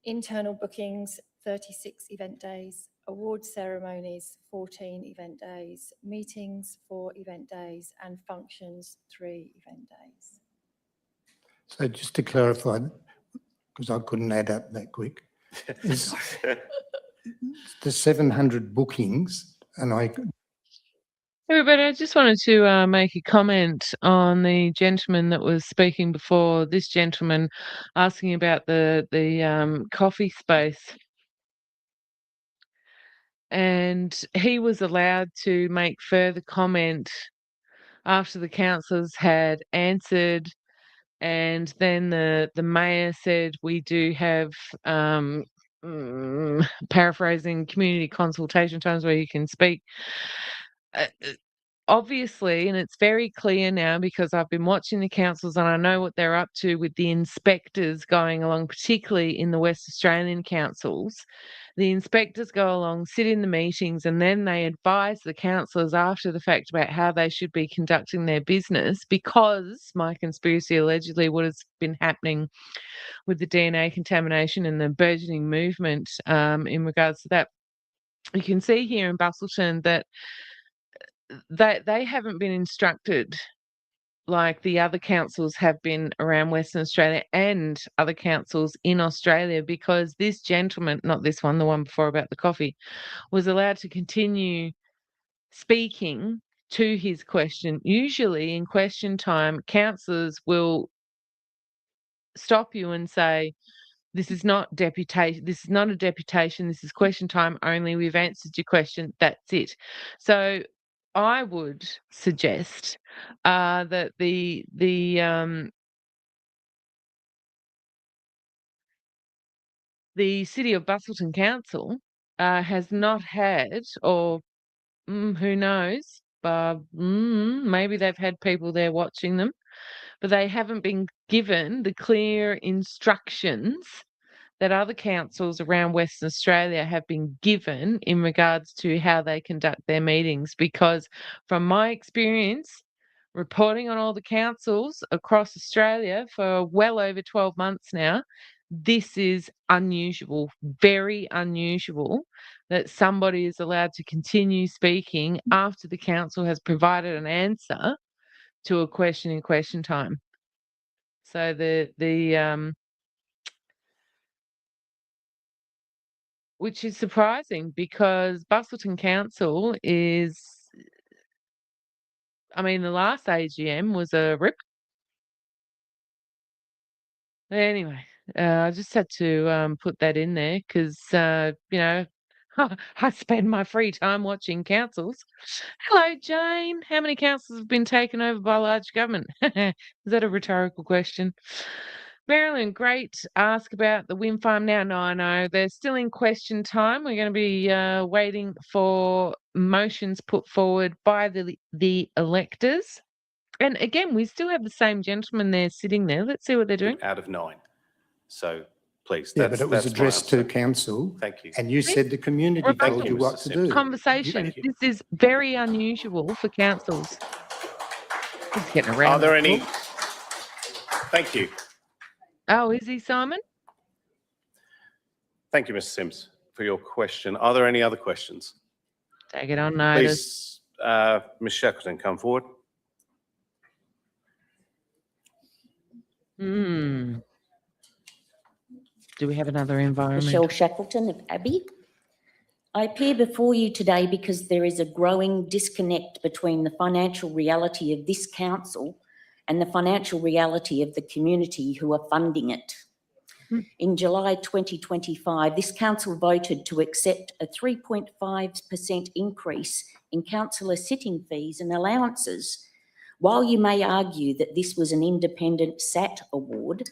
internal bookings, 36 event days, award ceremonies, 14 event days, meetings, 4 event days, and functions, 3 event days. So just to clarify, because I couldn't add up that quick, is the 700 bookings, and Everybody, I just wanted to make a comment on the gentleman that was speaking before. This gentleman asking about the coffee space, and he was allowed to make further comment after the councillors had answered And then the mayor said we do have, paraphrasing, community consultation times where you can speak. Obviously, and it's very clear now because I've been watching the councils and I know what they're up to with the inspectors going along, particularly in the West Australian councils. The inspectors go along, sit in the meetings, and then they advise the councillors after the fact about how they should be conducting their business, because my conspiracy allegedly what has been happening with the DNA contamination and the burgeoning movement in regards to that. You can see here in Busselton that they haven't been instructed like the other councils have been around Western Australia and other councils in Australia, because this gentleman, not this one, the one before about the coffee, was allowed to continue speaking to his question. Usually in question time, councillors will stop you and say, this is not deputation. This is not a deputation. This is question time only. We've answered your question. That's it. So I would suggest that the City of Busselton Council has not had, or who knows, maybe they've had people there watching them, but they haven't been given the clear instructions that other councils around Western Australia have been given in regards to how they conduct their meetings. Because from my experience, reporting on all the councils across Australia for well over 12 months now, this is unusual, very unusual, that somebody is allowed to continue speaking after the council has provided an answer to a question in question time. So which is surprising, because Busselton Council is, I mean, the last AGM was a rip. Anyway, I just had to put that in there because, you know, I spend my free time watching councils. Hello, Jane. How many councils have been taken over by large government? Is that a rhetorical question? Marilyn, great. Ask about the wind farm now. No, I know. They're still in question time. We're going to be waiting for motions put forward by the electors. And again, we still have the same gentleman there sitting there. Let's see what they're doing. Out of 9. So please. Yeah, but it was that's my addressed to answer. council. Thank you. And you said the community Rebecca. told you what to do. Conversation. Thank you. This is very unusual for councils. He's getting around. Are there any? Thank you. Oh, is he, Simon? Thank you, Mr. Sims, for your question. Are there any other questions? Take it on notice. Please, Ms. Shackleton, come forward. Do we have another environment? Michelle Shackleton of Abbey. I appear before you today because there is a growing disconnect between the financial reality of this council and the financial reality of the community who are funding it. In July 2025, this council voted to accept a 3.5% increase in councillor sitting fees and allowances. While you may argue that this was an independent SAT award,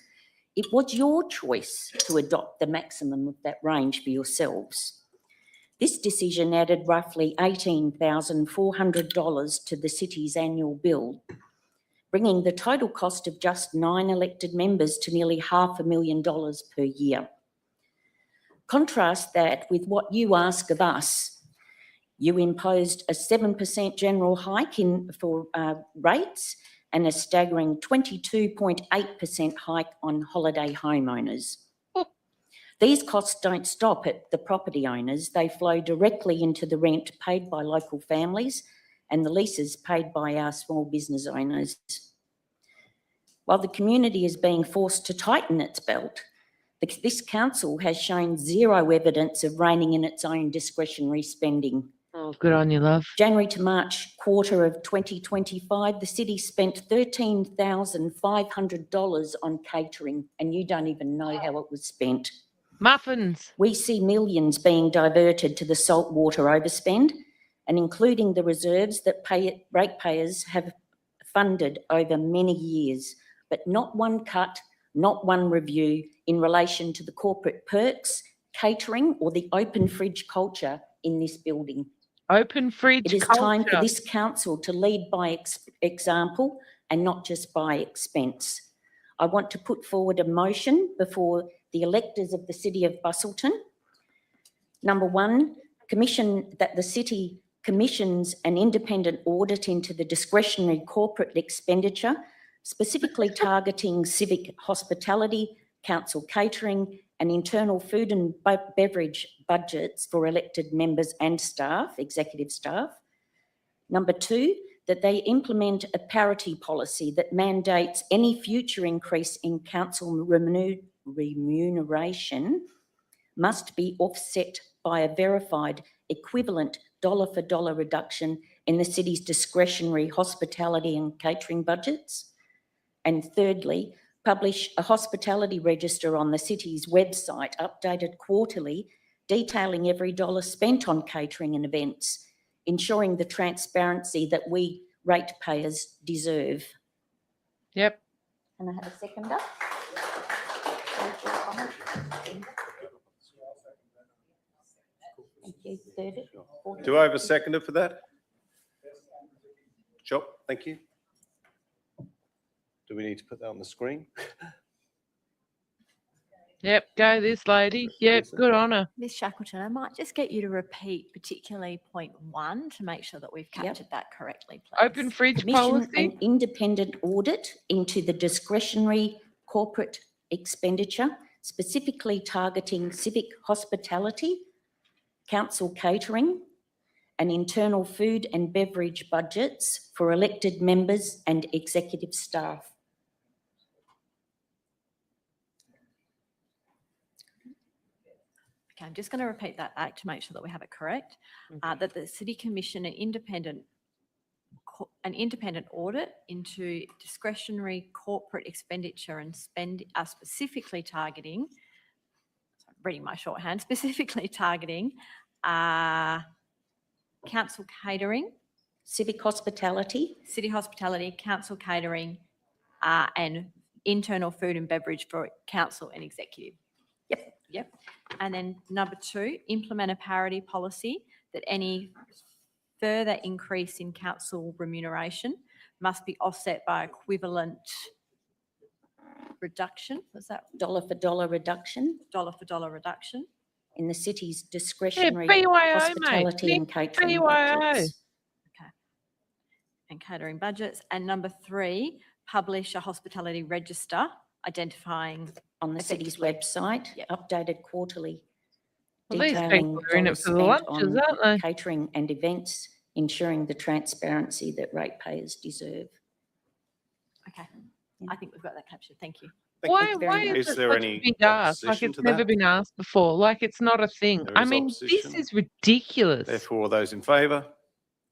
it was your choice to adopt the maximum of that range for yourselves. This decision added roughly $18,400 to the city's annual bill, bringing the total cost of just 9 elected members to nearly $500,000 per year. Contrast that with what you ask of us. You imposed a 7% general hike for rates and a staggering 22.8% hike on holiday homeowners. These costs don't stop at the property owners. They flow directly into the rent paid by local families and the leases paid by our small business owners. While the community is being forced to tighten its belt, this council has shown zero evidence of reining in its own discretionary spending. Oh, good on you, love. January to March quarter of 2025, the city spent $13,500 on catering, and you don't even know how it was spent. Muffins. We see millions being diverted to the saltwater overspend, and including the reserves that ratepayers have funded over many years, but not one cut, not one review in relation to the corporate perks, catering or the open fridge culture in this building. Open fridge It is culture. time for this council to lead by example and not just by expense. I want to put forward a motion before the electors of the City of Busselton. Number one, that the City commissions an independent audit into the discretionary corporate expenditure, specifically targeting civic hospitality, council catering, and internal food and beverage budgets for elected members and staff, executive staff. Number two, that they implement a parity policy that mandates any future increase in council remuneration must be offset by a verified equivalent dollar for dollar reduction in the city's discretionary hospitality and catering budgets. And thirdly, publish a hospitality register on the city's website, updated quarterly, detailing every dollar spent on catering and events, ensuring the transparency that we ratepayers deserve. Yep. Can I have a seconder? Thank you. Third. Do I have a seconder for that? Sure, thank you. Do we need to put that on the screen? Yep, go this lady. Yep, good on her. Ms Shackleton, I might just get you to repeat particularly point 1 to make sure that we've captured that correctly, please. Open fridge Commission policy. an independent audit into the discretionary corporate expenditure, specifically targeting civic hospitality, council catering, and internal food and beverage budgets for elected members and executive staff. Okay, I'm just going to repeat that back to make sure that we have it correct. That the City commission an independent audit into discretionary corporate expenditure and spend specifically targeting, sorry, reading my shorthand, specifically targeting council catering, Civic hospitality, city hospitality, council catering, and internal food and beverage for council and executive. Yep. And then number 2, implement a parity policy that any further increase in council remuneration must be offset by equivalent reduction. Was that dollar for dollar reduction dollar for dollar reduction? in the city's discretionary BYO, hospitality mate. and catering BYO. budgets. Okay. And catering budgets. And number 3, publish a hospitality register identifying On the city's effectively. website, Yep. updated quarterly. Well, these detailing people are in it dollars for the spent lunches, on aren't they? catering and events, ensuring the transparency that ratepayers deserve. Okay. I think we've got that captured. Thank you. Why very much. is Is it there such any a big ask? Like opposition it's to never that? been asked before. Like it's not a thing. There I is mean, this opposition. is ridiculous. Therefore, all those in favour,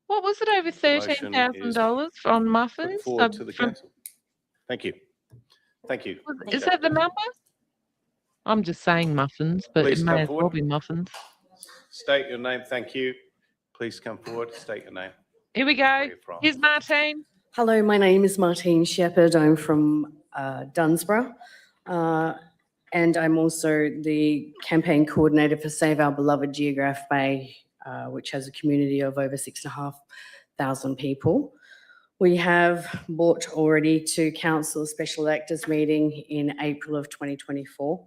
What was it, over motion $13,000 on put muffins? forward to the council. Thank you. Thank you. Is that the number? I'm just saying muffins, but Please it come may as well forward. be muffins. State your name, thank you. Please come forward, state your name. Here we where go. you're from. Here's Martine. Hello, my name is Martine Shepherd. I'm from Dunsborough. And I'm also the campaign coordinator for Save Our Beloved Geograph Bay, which has a community of over 6,500 people. We have brought already to Council a special electors meeting in April of 2024.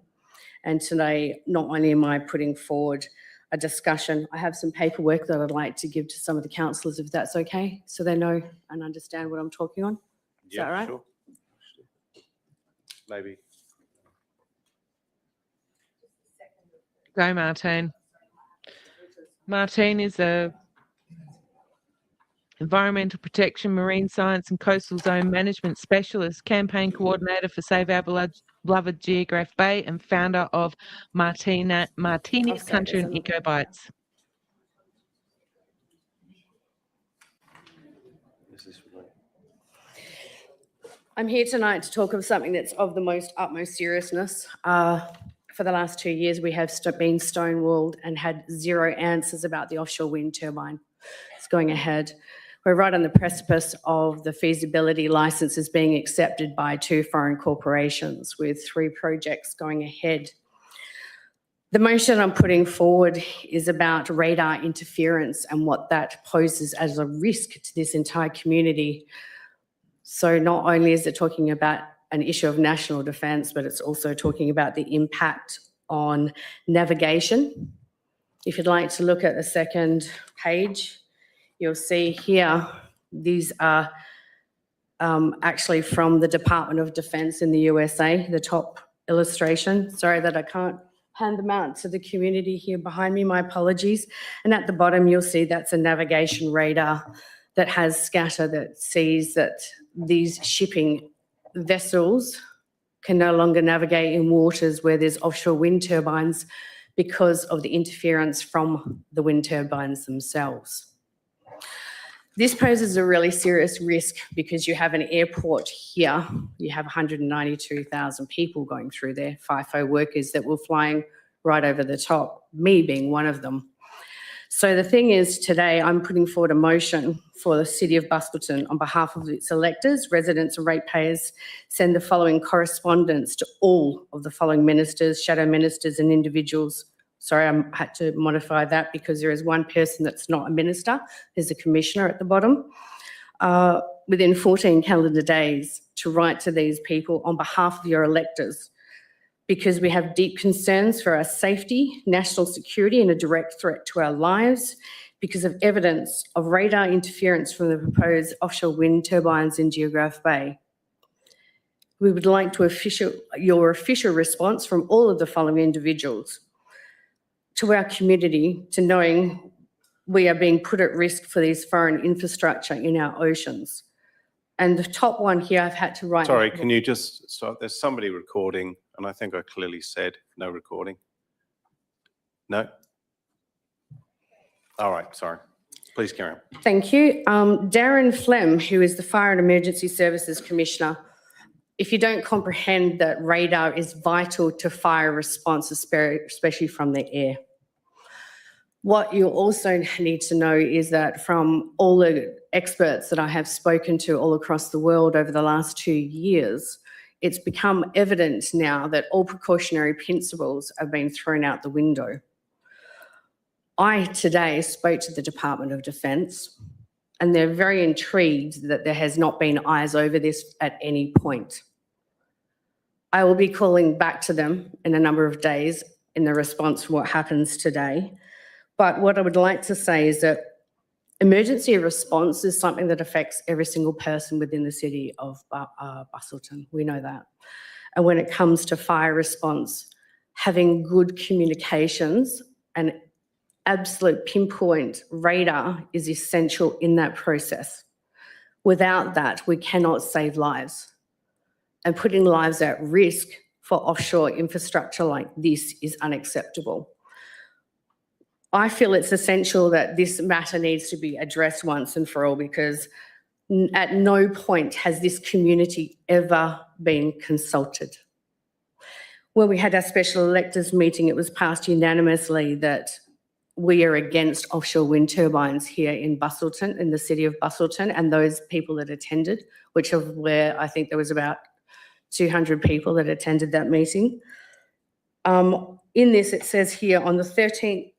And today, not only am I putting forward a discussion, I have some paperwork that I'd like to give to some of the councillors, if that's okay, so they know and understand what I'm talking on. Is that right? Sure. Maybe. Go, Martine. Martine is a environmental protection, marine science and coastal zone management specialist, campaign coordinator for Save Our Beloved Geograph Bay and founder of Martini's Country and Eco Bites. I'm here tonight to talk of something that's of the utmost seriousness. For the last 2 years, we have been stonewalled and had zero answers about the offshore wind turbine. It's going ahead. We're right on the precipice of the feasibility licenses being accepted by 2 foreign corporations with 3 projects going ahead. The motion I'm putting forward is about radar interference and what that poses as a risk to this entire community. So not only is it talking about an issue of national defence, but it's also talking about the impact on navigation. If you'd like to look at the second page, you'll see here, these are actually from the Department of Defence in the USA, the top illustration. Sorry that I can't hand them out to the community here behind me, my apologies. And at the bottom, you'll see that's a navigation radar that has scatter that sees that these shipping vessels can no longer navigate in waters where there's offshore wind turbines because of the interference from the wind turbines themselves. This poses a really serious risk because you have an airport here. You have 192,000 people going through there, FIFO workers that were flying right over the top, me being one of them. So the thing is, today I'm putting forward a motion for the City of Busselton on behalf of its electors, residents and ratepayers, send the following correspondence to all of the following ministers, shadow ministers and individuals. Sorry, I had to modify that because there is one person that's not a minister. There's a commissioner at the bottom. Within 14 calendar days to write to these people on behalf of your electors, because we have deep concerns for our safety, national security and a direct threat to our lives because of evidence of radar interference from the proposed offshore wind turbines in Geograph Bay. We would like to your official response from all of the following individuals to our community, to knowing we are being put at risk for these foreign infrastructure in our oceans. And the top one here, I've had to write. Sorry, can you just start? There's somebody recording, and I think I clearly said no recording. No? All right, sorry. Please carry on. Thank you. Darren Flem, who is the Fire and Emergency Services Commissioner, if you don't comprehend that radar is vital to fire response, especially from the air. What you also need to know is that from all the experts that I have spoken to all across the world over the last 2 years, it's become evident now that all precautionary principles have been thrown out the window. I today spoke to the Department of Defence and they're very intrigued that there has not been eyes over this at any point. I will be calling back to them in a number of days in the response to what happens today. But what I would like to say is that emergency response is something that affects every single person within the city of Busselton. We know that. And when it comes to fire response, having good communications and absolute pinpoint radar is essential in that process. Without that, we cannot save lives. And putting lives at risk for offshore infrastructure like this is unacceptable. I feel it's essential that this matter needs to be addressed once and for all because at no point has this community ever been consulted. When we had our special electors meeting, it was passed unanimously that we are against offshore wind turbines here in Busselton, in the city of Busselton, and those people that attended, which of where I think there was about 200 people that attended that meeting. In this, it says here on the 13th,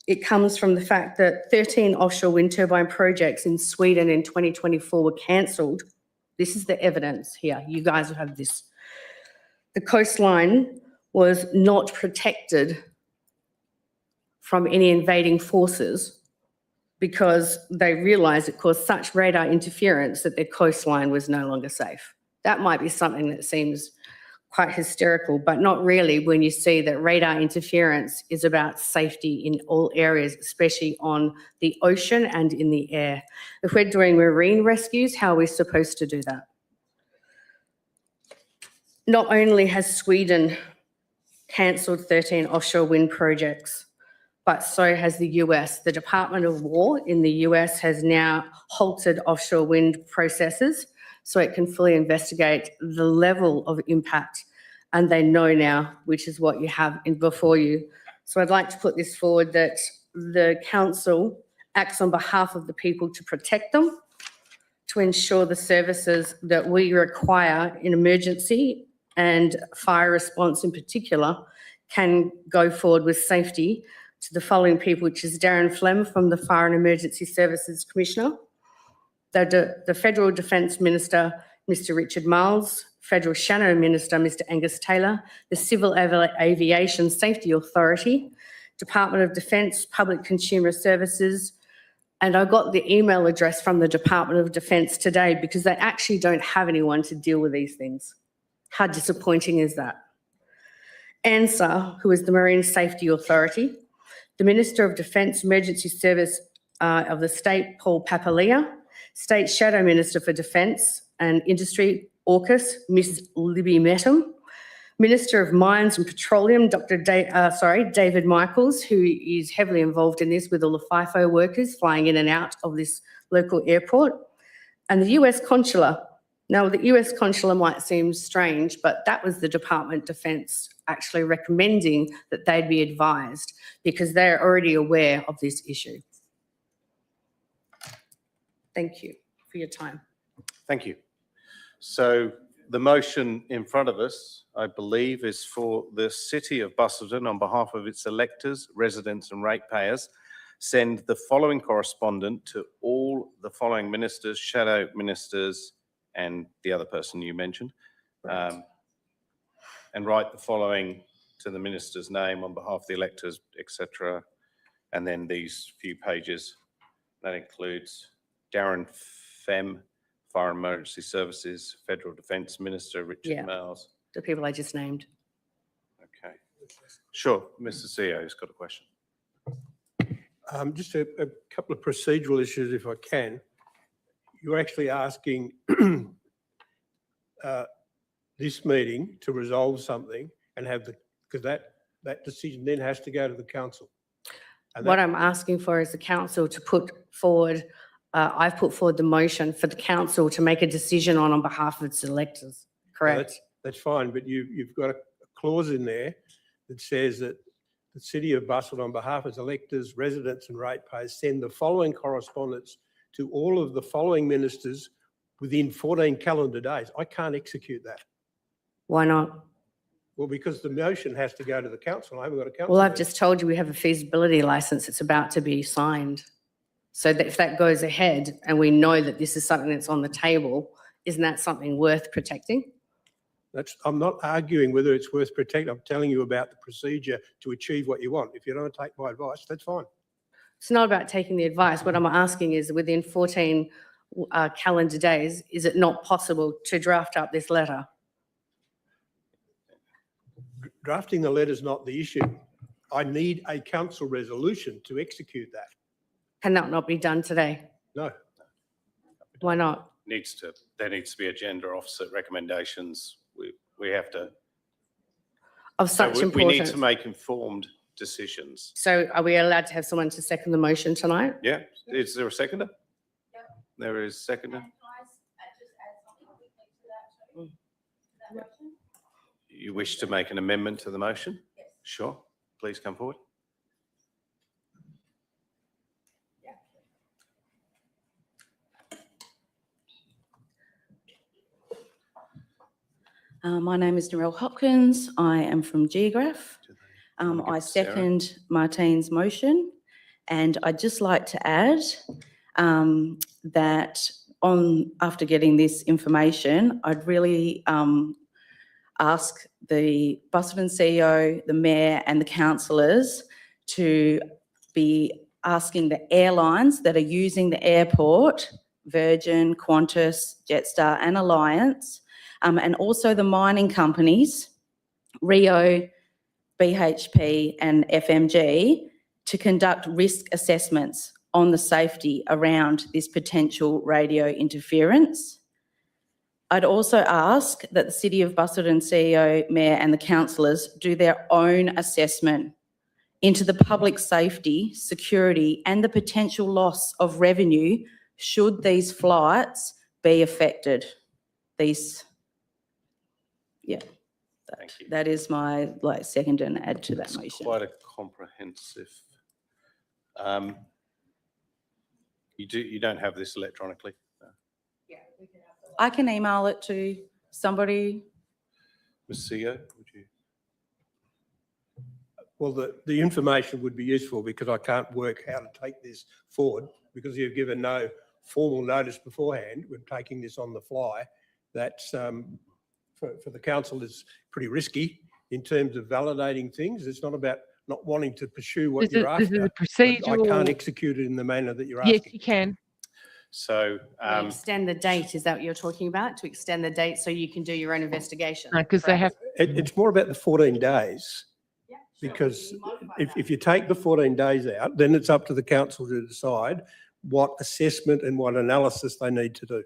it comes from the fact that 13 offshore wind turbine projects in Sweden in 2024 were cancelled. This is the evidence here. You guys will have this. The coastline was not protected from any invading forces because they realised it caused such radar interference that their coastline was no longer safe. That might be something that seems quite hysterical, but not really when you see that radar interference is about safety in all areas, especially on the ocean and in the air. If we're doing marine rescues, how are we supposed to do that? Not only has Sweden cancelled 13 offshore wind projects, but so has the US. The Department of War in the US has now halted offshore wind processes so it can fully investigate the level of impact. And they know now, which is what you have before you. So I'd like to put this forward that the council acts on behalf of the people to protect them, to ensure the services that we require in emergency and fire response in particular can go forward with safety to the following people, which is Darren Flem from the Fire and Emergency Services Commissioner, the Federal Defence Minister, Mr. Richard Marles, Federal Shadow Minister, Mr. Angus Taylor, the Civil Aviation Safety Authority, Department of Defence, Public Consumer Services, and I got the email address from the Department of Defence today because they actually don't have anyone to deal with these things. How disappointing is that? ANSA, who is the Marine Safety Authority, the Minister of Defence Emergency Service of the state, Paul Papalia, State Shadow Minister for Defence and Industry, AUKUS, Ms. Libby Mettam, Minister of Mines and Petroleum, David Michaels, who is heavily involved in this with all the FIFO workers flying in and out of this local airport, and the US Consular. Now, the US Consular might seem strange, but that was the Department of Defence actually recommending that they'd be advised because they're already aware of this issue. Thank you for your time. Thank you. So the motion in front of us, I believe, is for the City of Busselton, on behalf of its electors, residents and ratepayers, send the following correspondent to all the following ministers, shadow ministers, and the other person you mentioned, and write the following to the minister's name on behalf of the electors, etc. And then these few pages, that includes Darren Fem, Fire and Emergency Services, Federal Defence Minister, Richard Marles. The people I just named. Okay. Sure, Mr. CEO has got a question. Just a couple of procedural issues, if I can. You're actually asking this meeting to resolve something and have because that decision then has to go to the council. And what I'm asking for is the council to put forward, I've put forward the motion for the council to make a decision on behalf of its electors, correct? That's fine, but you've got a clause in there that says that the City of Busselton, on behalf of its electors, residents and ratepayers, send the following correspondence to all of the following ministers within 14 calendar days. I can't execute that. Why not? Well, because the motion has to go to the council. I haven't got a council. Well, I've just told you we have a feasibility licence. It's about to be signed. So that if that goes ahead and we know that this is something that's on the table, isn't that something worth protecting? I'm not arguing whether it's worth protecting. I'm telling you about the procedure to achieve what you want. If you don't take my advice, that's fine. It's not about taking the advice. What I'm asking is within 14 calendar days, is it not possible to draft up this letter? Drafting the letter is not the issue. I need a council resolution to execute that. Can that not be done today? No. Why not? There needs to be agenda offset recommendations. We have to. Of such importance. We need to make informed decisions. So are we allowed to have someone to second the motion tonight? Yeah. Is there a seconder? Yeah. There is a seconder. You wish to make an amendment to the motion? Yes. Sure. Please come forward. My name is Narelle Hopkins. I am from Geograph. I second Martine's motion, and I'd just like to add that after getting this information, I'd really ask the Busselton CEO, the Mayor and the councillors to be asking the airlines that are using the airport, Virgin, Qantas, Jetstar and Alliance, and also the mining companies, Rio, BHP and FMG, to conduct risk assessments on the safety around this potential radio interference. I'd also ask that the City of Busselton CEO, Mayor and the councillors do their own assessment into the public safety, security and the potential loss of revenue should these flights be affected. That is my second and add to that motion. Quite a comprehensive. You don't have this electronically? No. I can email it to somebody. Ms. CEO, would you? Well, the information would be useful because I can't work how to take this forward because you've given no formal notice beforehand. We're taking this on the fly. That's for the council is pretty risky in terms of validating things. It's not about not wanting to pursue what you're This is after. a But I procedural. can't execute it in the manner that you're Yes, asking. you can. So, Extend the date, is that what you're talking about? To extend the date so you can do your own investigation? No, because they have. It's more about the 14 days. Because if you take the 14 days out, then it's up to the council to decide what assessment and what analysis they need to do.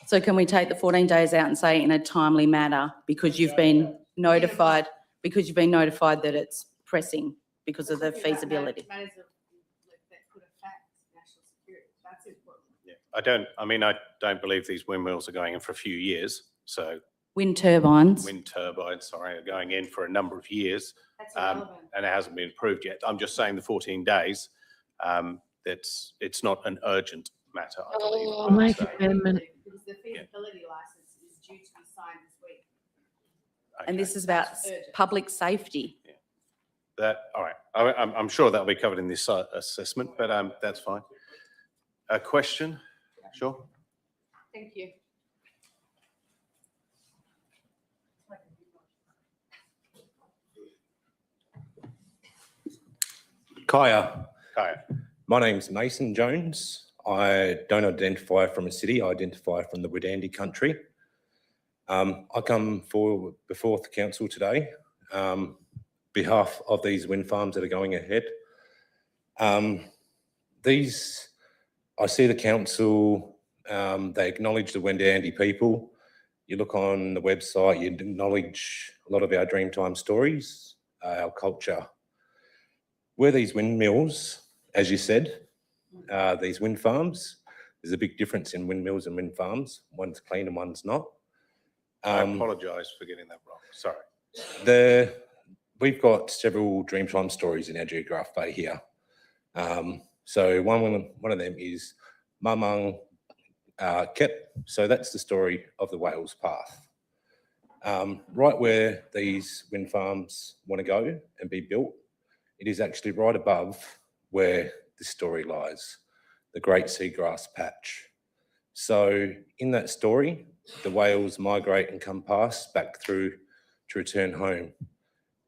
So can we take the 14 days out and say in a timely manner because you've been notified, that it's pressing because of the feasibility? yeah, I don't believe these windmills are going in for a few years. So Wind turbines. wind turbines, sorry, are going in for a number of years. And it hasn't been approved yet. I'm just saying the 14 days, it's not an urgent matter, I believe. Oh, make amendment. Because the feasibility license is due to be signed this week. And Okay. this is about public safety. All right. I'm sure that'll be covered in this assessment, but that's fine. A question? Sure. Thank you. Kaya, Kaya. my name's Mason Jones. I don't identify from a city, I identify from the Widandi country. I come forward before the council today, behalf of these wind farms that are going ahead. I see the council, they acknowledge the Widandi people. You look on the website, you acknowledge a lot of our Dreamtime stories, our culture. Where these windmills, as you said, these wind farms, there's a big difference in windmills and wind farms. One's clean and one's not. I apologise for getting that wrong. Sorry. We've got several Dreamtime stories in our Geograph Bay here. So one of them is Mamang Kep. So that's the story of the Wales Path. Right where these wind farms want to go and be built, it is actually right above where this story lies, the Great Seagrass Patch. So in that story, the whales migrate and come past back through to return home.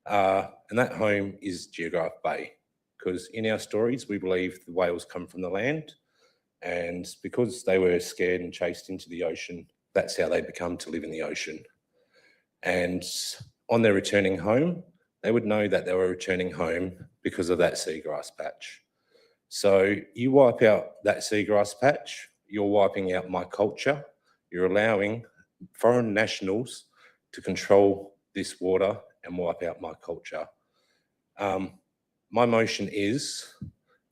And that home is Geograph Bay, because in our stories, we believe the whales come from the land, and because they were scared and chased into the ocean, that's how they become to live in the ocean. And on their returning home, they would know that they were returning home because of that seagrass patch. So you wipe out that seagrass patch, you're wiping out my culture, you're allowing foreign nationals to control this water and wipe out my culture. My motion is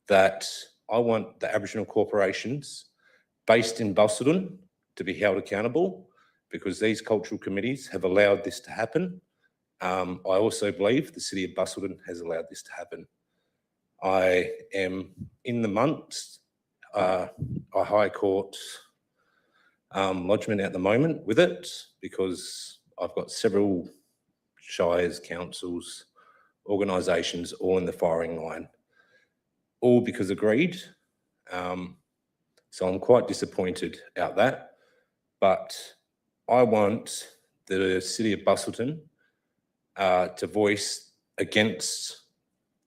that I want the Aboriginal corporations based in Busselton to be held accountable because these cultural committees have allowed this to happen. I also believe the City of Busselton has allowed this to happen. I am in the months, a High Court lodgement at the moment with it because I've got several shires, councils, organisations all in the firing line, all because agreed. So I'm quite disappointed about that, but I want the City of Busselton to voice against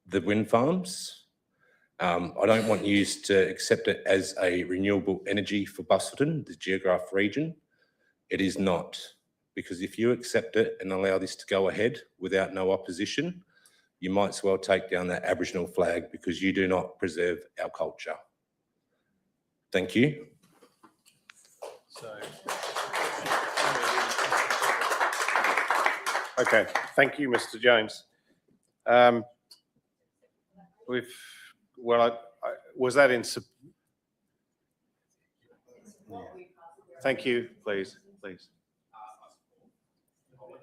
the wind farms. I don't want you to accept it as a renewable energy for Busselton, the Geograph region. It is not, because if you accept it and allow this to go ahead without no opposition, you might as well take down that Aboriginal flag because you do not preserve our culture. Thank you. Okay, thank you, Mr. Jones. Was that in? Thank you, please.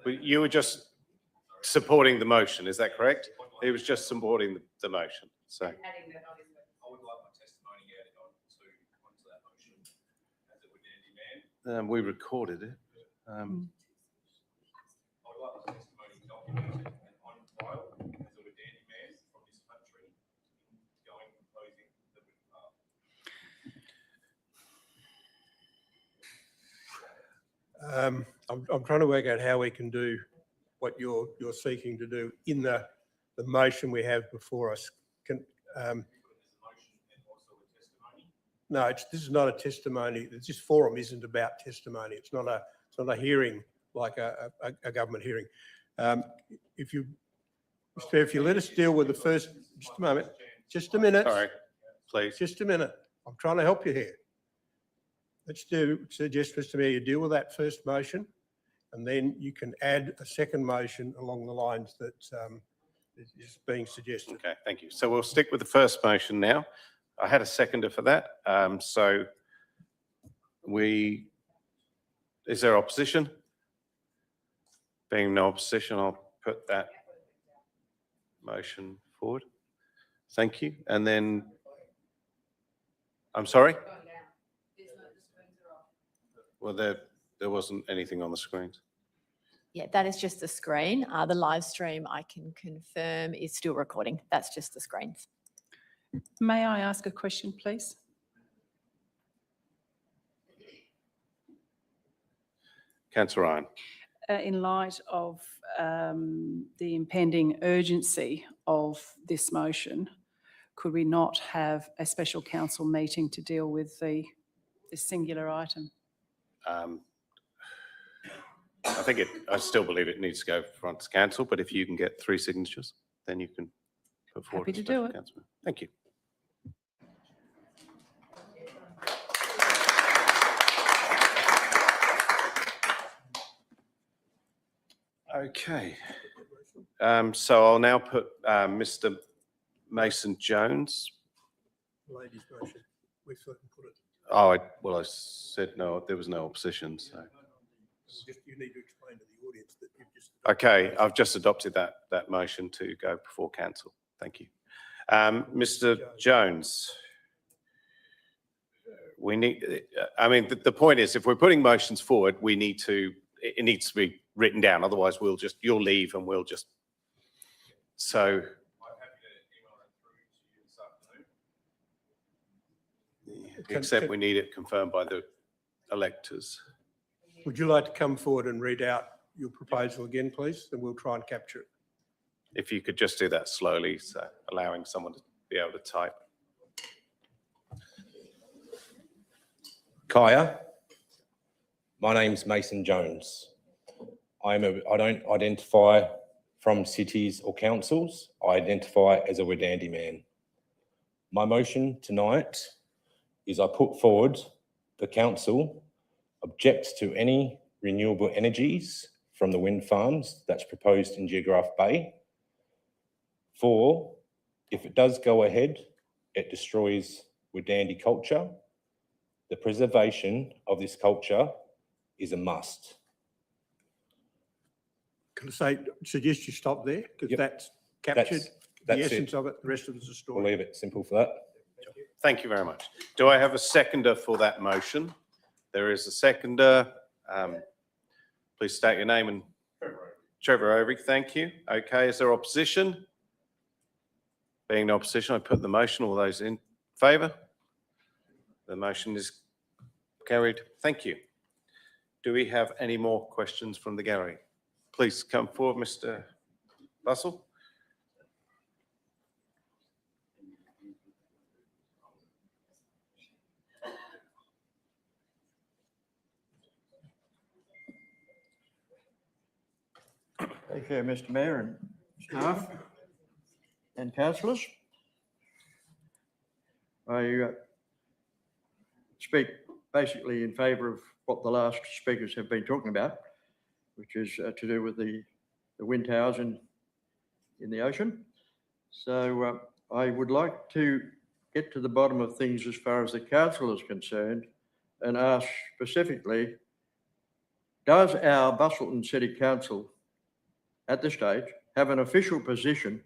You were just supporting the motion, is that correct? He was just supporting the motion, so. We recorded it. I'm trying to work out how we can do what you're seeking to do in the motion we have before us. No, this is not a testimony. This forum isn't about testimony. It's not a hearing like a government hearing. If you let us deal with the first, just a moment, just a minute. Sorry, please. Just a minute. I'm trying to help you here. Let's suggest, Mr. Mayor, you deal with that first motion, and then you can add a second motion along the lines that is being suggested. Okay, thank you. So we'll stick with the first motion now. I had a seconder for that. Is there opposition? Being no opposition, I'll put that motion forward. Thank you. And then, I'm sorry? Well, there wasn't anything on the screens. Yeah, that is just the screen. The live stream, I can confirm, is still recording. That's just the screens. May I ask a question, please? Councillor Ryan. In light of the impending urgency of this motion, could we not have a special council meeting to deal with this singular item? I still believe it needs to go front to council, but if you can get 3 signatures, then you can put forward. Happy to do it. Councillor. Thank you. Okay. So I'll now put Mr. Mason Jones. Ladies' motion. We've certainly put it. Oh, I said no, there was no opposition, so. You need to explain to the audience that you've just. Okay, I've just adopted that motion to go before council. Thank you. Mr. Jones. We need, I mean, the point is, if we're putting motions forward, it needs to be written down. Otherwise, you'll leave and we'll just, so. I'm happy to email that through to you this afternoon. Except we need it confirmed by the electors. Would you like to come forward and read out your proposal again, please? And we'll try and capture it. If you could just do that slowly, so allowing someone to be able to type. Kaya, my name's Mason Jones. I don't identify from cities or councils. I identify as a Verdandi man. My motion tonight is I put forward the council objects to any renewable energies from the wind farms that's proposed in Geograph Bay. 4, if it does go ahead, it destroys Verdandi culture. The preservation of this culture is a must. Can I suggest you stop there? Because that's captured the essence of it. The rest of it is a story. We'll leave it simple for that. Thank you very much. Do I have a seconder for that motion? There is a seconder. Please state your name and Trevor Overy, thank you. Okay, is there opposition? Being no opposition, I put the motion. All those in favour? The motion is carried. Thank you. Do we have any more questions from the gallery? Please come forward, Mr. Bussell. Thank you, Mr. Mayor and staff and councillors. I speak basically in favour of what the last speakers have been talking about, which is to do with the wind towers in the ocean. So I would like to get to the bottom of things as far as the council is concerned and ask specifically, does our Busselton City Council at this stage have an official position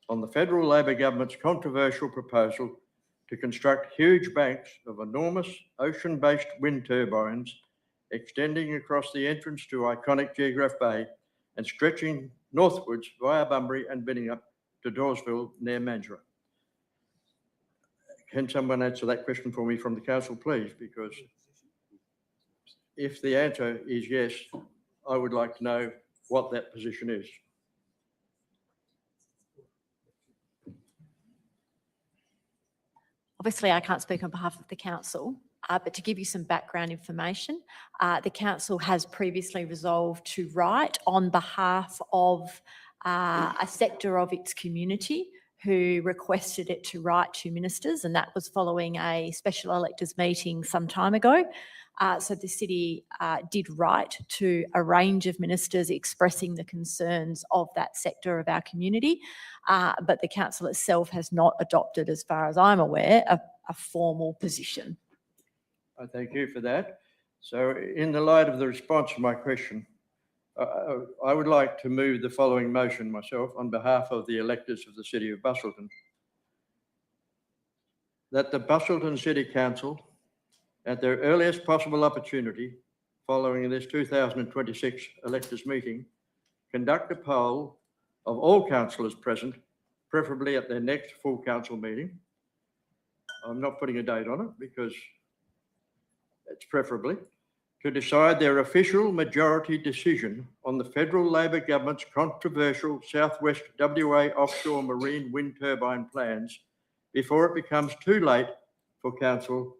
on the federal Labor government's controversial proposal to construct huge banks of enormous ocean-based wind turbines extending across the entrance to iconic Geograph Bay and stretching northwards via Bunbury and Binningup to Dawesville near Mandurah. Can someone answer that question for me from the council, please? Because if the answer is yes, I would like to know what that position is. Obviously, I can't speak on behalf of the council, but to give you some background information, the council has previously resolved to write on behalf of a sector of its community who requested it to write to ministers, and that was following a special electors meeting some time ago. So the city did write to a range of ministers expressing the concerns of that sector of our community, but the council itself has not adopted, as far as I'm aware, a formal position. I thank you for that. So in the light of the response to my question, I would like to move the following motion myself on behalf of the electors of the City of Busselton. That the Busselton City Council, at their earliest possible opportunity following this 2026 electors meeting, conduct a poll of all councillors present, preferably at their next full council meeting. I'm not putting a date on it because it's preferably, to decide their official majority decision on the federal Labor government's controversial Southwest WA offshore marine wind turbine plans before it becomes too late for council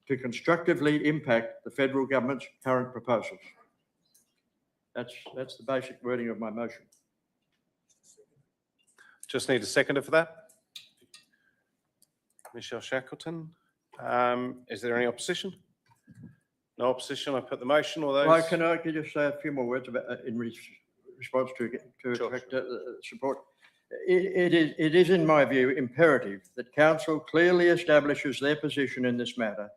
to constructively impact the federal government's current proposals. That's the basic wording of my motion. Just need a seconder for that. Michelle Shackleton. Is there any opposition? No opposition. I put the motion. All those. Well, can I just say a few more words about in response to support? It is, in my view, imperative that council clearly establishes their position in this matter,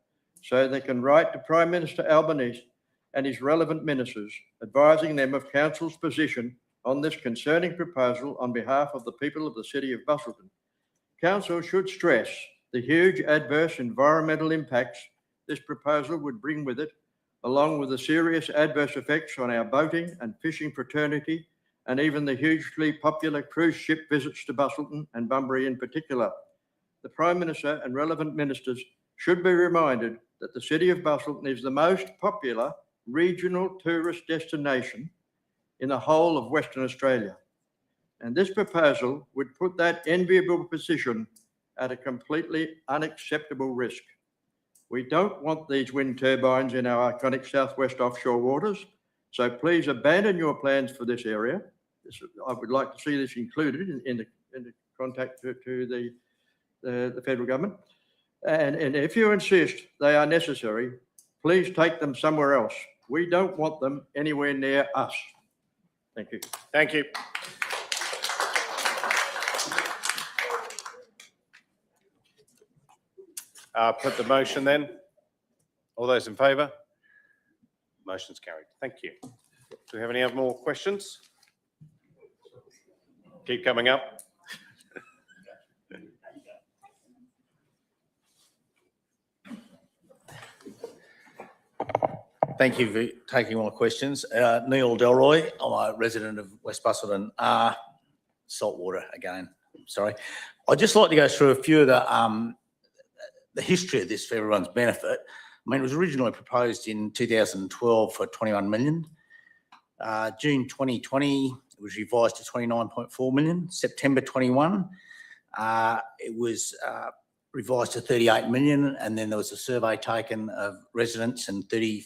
so they can write to Prime Minister Albanese and his relevant ministers, advising them of council's position on this concerning proposal on behalf of the people of the City of Busselton. Council should stress the huge adverse environmental impacts this proposal would bring with it, along with the serious adverse effects on our boating and fishing fraternity, and even the hugely popular cruise ship visits to Busselton and Bunbury in particular. The Prime Minister and relevant ministers should be reminded that the City of Busselton is the most popular regional tourist destination in the whole of Western Australia. And this proposal would put that enviable position at a completely unacceptable risk. We don't want these wind turbines in our iconic southwest offshore waters, so please abandon your plans for this area. I would like to see this included in the contact to the federal government. And if you insist they are necessary, please take them somewhere else. We don't want them anywhere near us. Thank you. Thank you. Put the motion then. All those in favour? Motion's carried. Thank you. Do we have any other more questions? Keep coming up. Thank you for taking my questions. Neil Delroy, I'm a resident of West Busselton. Saltwater again, sorry. I'd just like to go through a few of the history of this for everyone's benefit. I mean, it was originally proposed in 2012 for 21 million. June 2020, it was revised to 29.4 million. September 21, it was revised to 38 million. And then there was a survey taken of residents and 34%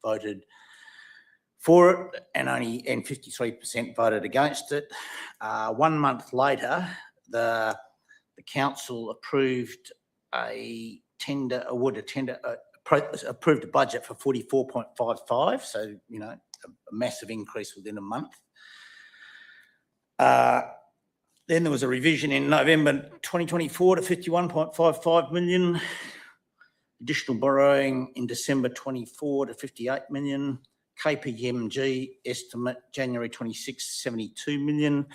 voted for it and 53% voted against it. 1 month later, the council approved approved a budget for 44.55, so, you know, a massive increase within a month. Then there was a revision in November 2024 to 51.55 million. Additional borrowing in December 24 to 58 million. KPMG estimate January 26, 72 million,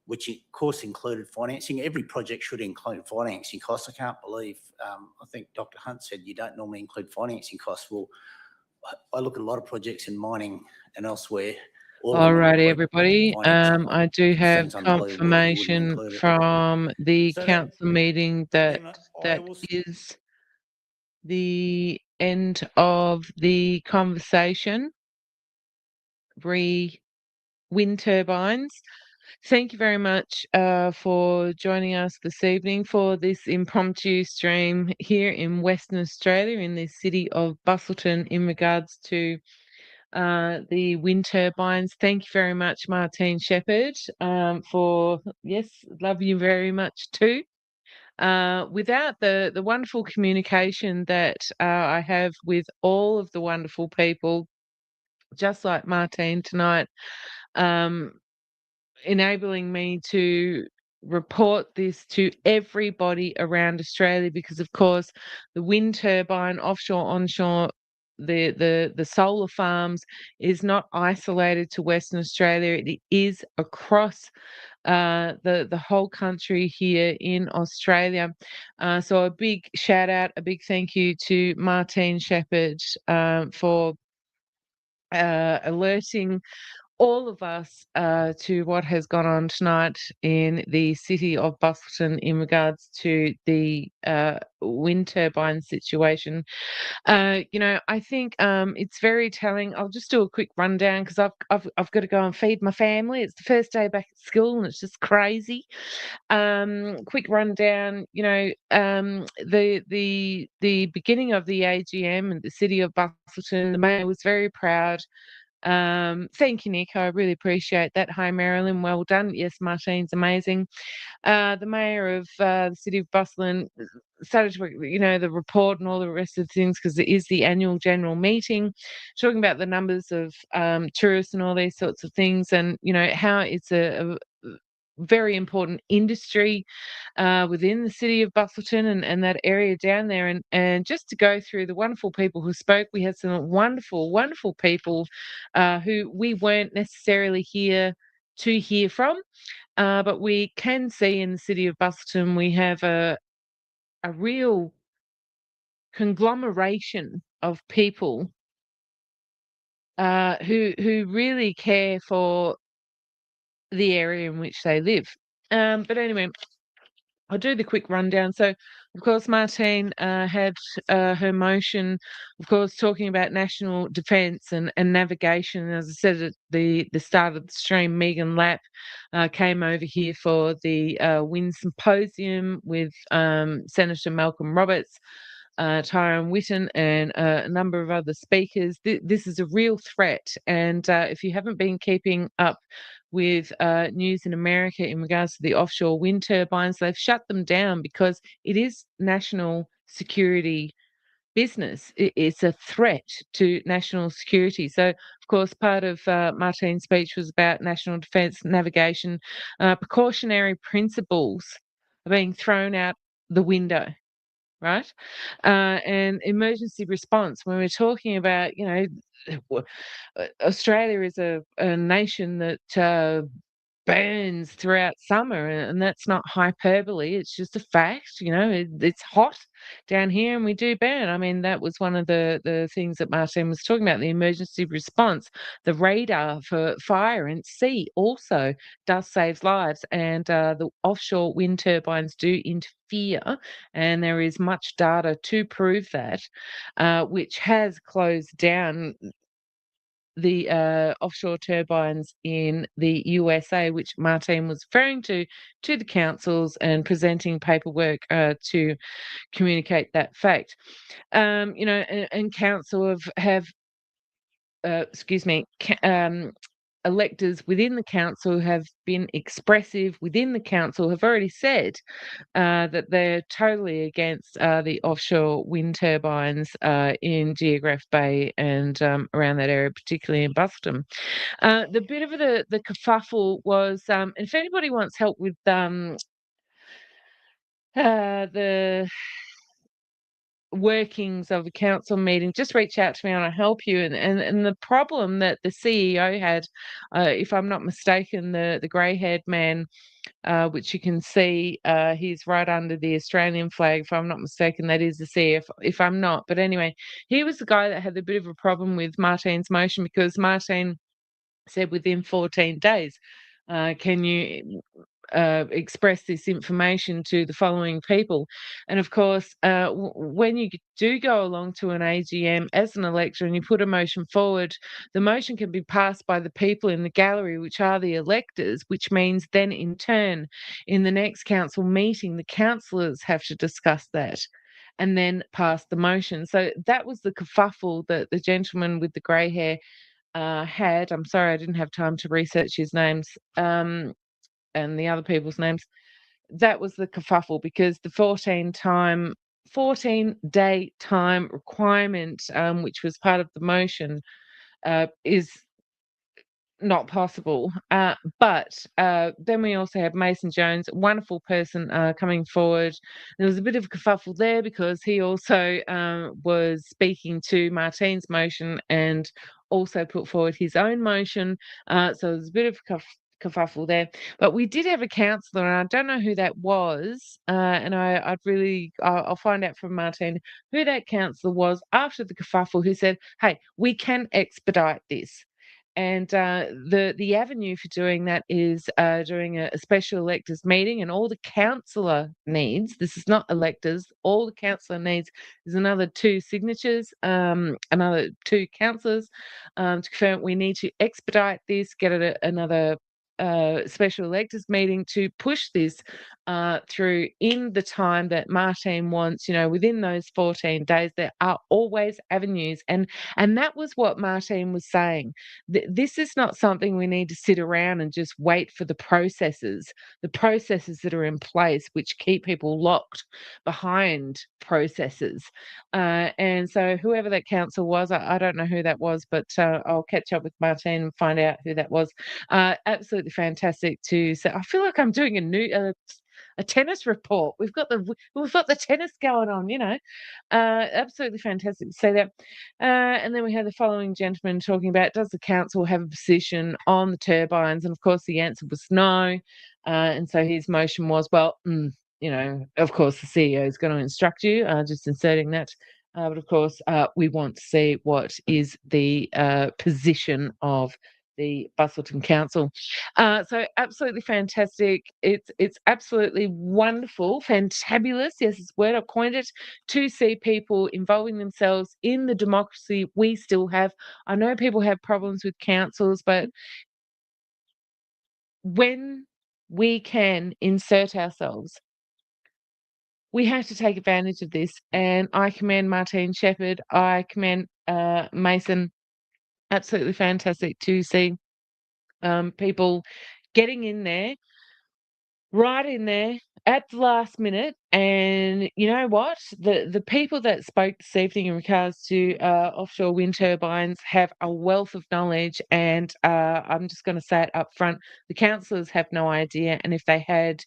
which of course included financing. Every project should include financing costs. I can't believe, I think Dr. Hunt said you don't normally include financing costs. Well, I look at a lot of projects in mining and elsewhere. All of them are Alrighty, quite everybody. financial. I do have Seems unbelievable that you wouldn't confirmation include it. from the So that- council meeting that Then I that will is the end of the conversation. Wind turbines. Thank you very much for joining us this evening for this impromptu stream here in Western Australia in the city of Busselton in regards to the wind turbines. Thank you very much, Martine Shepherd, for, yes, love you very much too. Without the wonderful communication that I have with all of the wonderful people, just like Martine tonight, enabling me to report this to everybody around Australia, because of course the wind turbine, offshore, onshore, the solar farms is not isolated to Western Australia. It is across the whole country here in Australia. So a big shout out, a big thank you to Martine Shepherd for alerting all of us to what has gone on tonight in the city of Busselton in regards to the wind turbine situation. I think it's very telling. I'll just do a quick rundown because I've got to go and feed my family. It's the first day back at school and it's just crazy. Quick rundown. The beginning of the AGM in the city of Busselton, the mayor was very proud. Thank you, Nick. I really appreciate that. Hi, Marilyn. Well done. Yes, Martine's amazing. The mayor of the city of Busselton started to, the report and all the rest of the things, because it is the annual general meeting, talking about the numbers of tourists and all these sorts of things, and how it's a very important industry within the city of Busselton and that area down there. And just to go through the wonderful people who spoke, we had some wonderful, wonderful people who we weren't necessarily here to hear from, but we can see in the city of Busselton we have a real conglomeration of people who really care for the area in which they live. But anyway, I'll do the quick rundown. So, of course, Martine had her motion, of course, talking about national defence and navigation. As I said at the start of the stream, Megan Lapp came over here for the Wind Symposium with Senator Malcolm Roberts, Tyrone Whitten, and a number of other speakers. This is a real threat. And if you haven't been keeping up with news in America in regards to the offshore wind turbines, they've shut them down because it is national security business. It's a threat to national security. So, of course, part of Martine's speech was about national defence, navigation, precautionary principles are being thrown out the window. Right? And emergency response, when we're talking about, Australia is a nation that burns throughout summer, and that's not hyperbole, it's just a fact. It's hot down here and we do burn. I mean, that was one of the things that Martin was talking about, the emergency response. The radar for fire and sea also does save lives, and the offshore wind turbines do interfere, and there is much data to prove that, which has closed down the offshore turbines in the USA, which Martine was referring to the councils and presenting paperwork to communicate that fact. And council have electors within the council have been expressive within the council, have already said that they're totally against the offshore wind turbines in Geograph Bay and around that area, particularly in Busselton. The bit of the kerfuffle was, if anybody wants help with the workings of a council meeting, just reach out to me and I'll help you. And the problem that the CEO had, if I'm not mistaken, the grey-haired man which you can see he's right under the Australian flag. If I'm not mistaken, that is the CF, if I'm not. But anyway, he was the guy that had a bit of a problem with Martine's motion, because Martine said within 14 days, can you express this information to the following people? And of course, when you do go along to an AGM as an elector and you put a motion forward, the motion can be passed by the people in the gallery, which are the electors, which means then in turn, in the next council meeting, the councillors have to discuss that and then pass the motion. So that was the kerfuffle that the gentleman with the grey hair had. I'm sorry, I didn't have time to research his names and the other people's names. That was the kerfuffle, because the 14-day time requirement, which was part of the motion, is not possible. But then we also have Mason Jones, a wonderful person, coming forward. There was a bit of a kerfuffle there because he also was speaking to Martine's motion and also put forward his own motion. So there's a bit of kerfuffle there. But we did have a councillor, and I don't know who that was, and I'll find out from Martine who that councillor was after the kerfuffle, who said, hey, we can expedite this. And the avenue for doing that is doing a special electors meeting, and all the councillor needs, this is not electors, all the councillor needs is another 2 signatures, another 2 councillors to confirm we need to expedite this, get it another special electors meeting to push this through in the time that Martine wants. Within those 14 days, there are always avenues. And that was what Martine was saying. This is not something we need to sit around and just wait for the processes that are in place, which keep people locked behind processes. And so whoever that council was, I don't know who that was, but I'll catch up with Martine and find out who that was. Absolutely fantastic to say. I feel like I'm doing a tennis report. We've got the tennis going on, absolutely fantastic to see that. And then we had the following gentleman talking about, does the council have a position on the turbines? And of course the answer was no. And so his motion was, well, of course the CEO is going to instruct you, just inserting that. But of course, we want to see what is the position of the Busselton Council. So absolutely fantastic. It's absolutely wonderful, fantabulous, yes, it's the word, I coined it, to see people involving themselves in the democracy we still have. I know people have problems with councils, but when we can insert ourselves, we have to take advantage of this. And I commend Martine Shepherd, I commend Mason. Absolutely fantastic to see people getting in there, right in there at the last minute. And you know what? The people that spoke this evening in regards to offshore wind turbines have a wealth of knowledge, and I'm just going to say it up front, the councillors have no idea. And if they had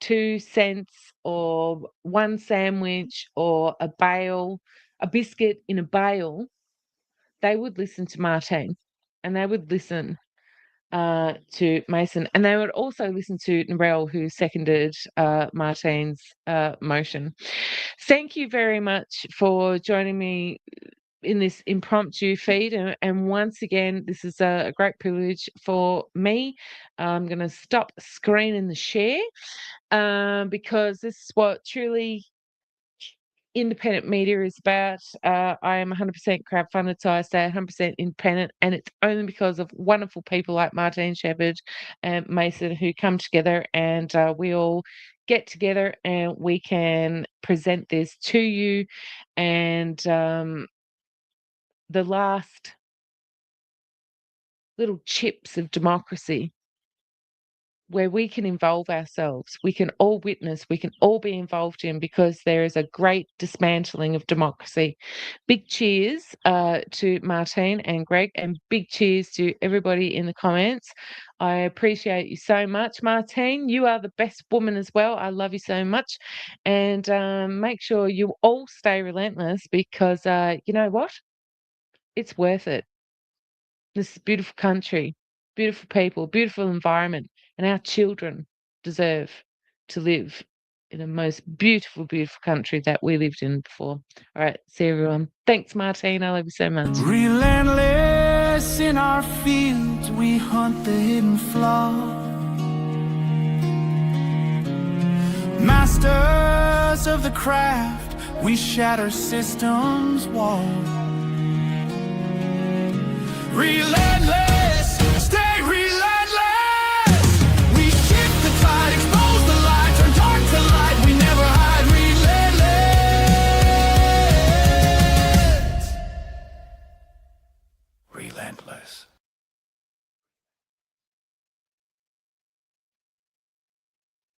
2 cents or 1 sandwich or a biscuit in a bale, they would listen to Martine, and they would listen to Mason, and they would also listen to Narelle, who seconded Martine's motion. Thank you very much for joining me in this impromptu feed, and once again, this is a great privilege for me. I'm going to stop screening the share because this is what truly independent media is about. I am 100% crowdfunded, so I stay 100% independent, and it's only because of wonderful people like Martine Shepherd and Mason who come together, and we all get together and we can present this to you. And the last little chips of democracy where we can involve ourselves, we can all witness, we can all be involved in, because there is a great dismantling of democracy. Big cheers to Martine and Greg, and big cheers to everybody in the comments. I appreciate you so much, Martine. You are the best woman as well. I love you so much. And make sure you all stay relentless, because you know what? It's worth it. This is a beautiful country, beautiful people, beautiful environment, and our children deserve to live in a most beautiful, beautiful country that we lived in before. All right, see everyone. Thanks, Martine. I love you so much. Relentless in our fields, we hunt the hidden flaw. Masters of the craft, we shatter systems' walls. Relentless.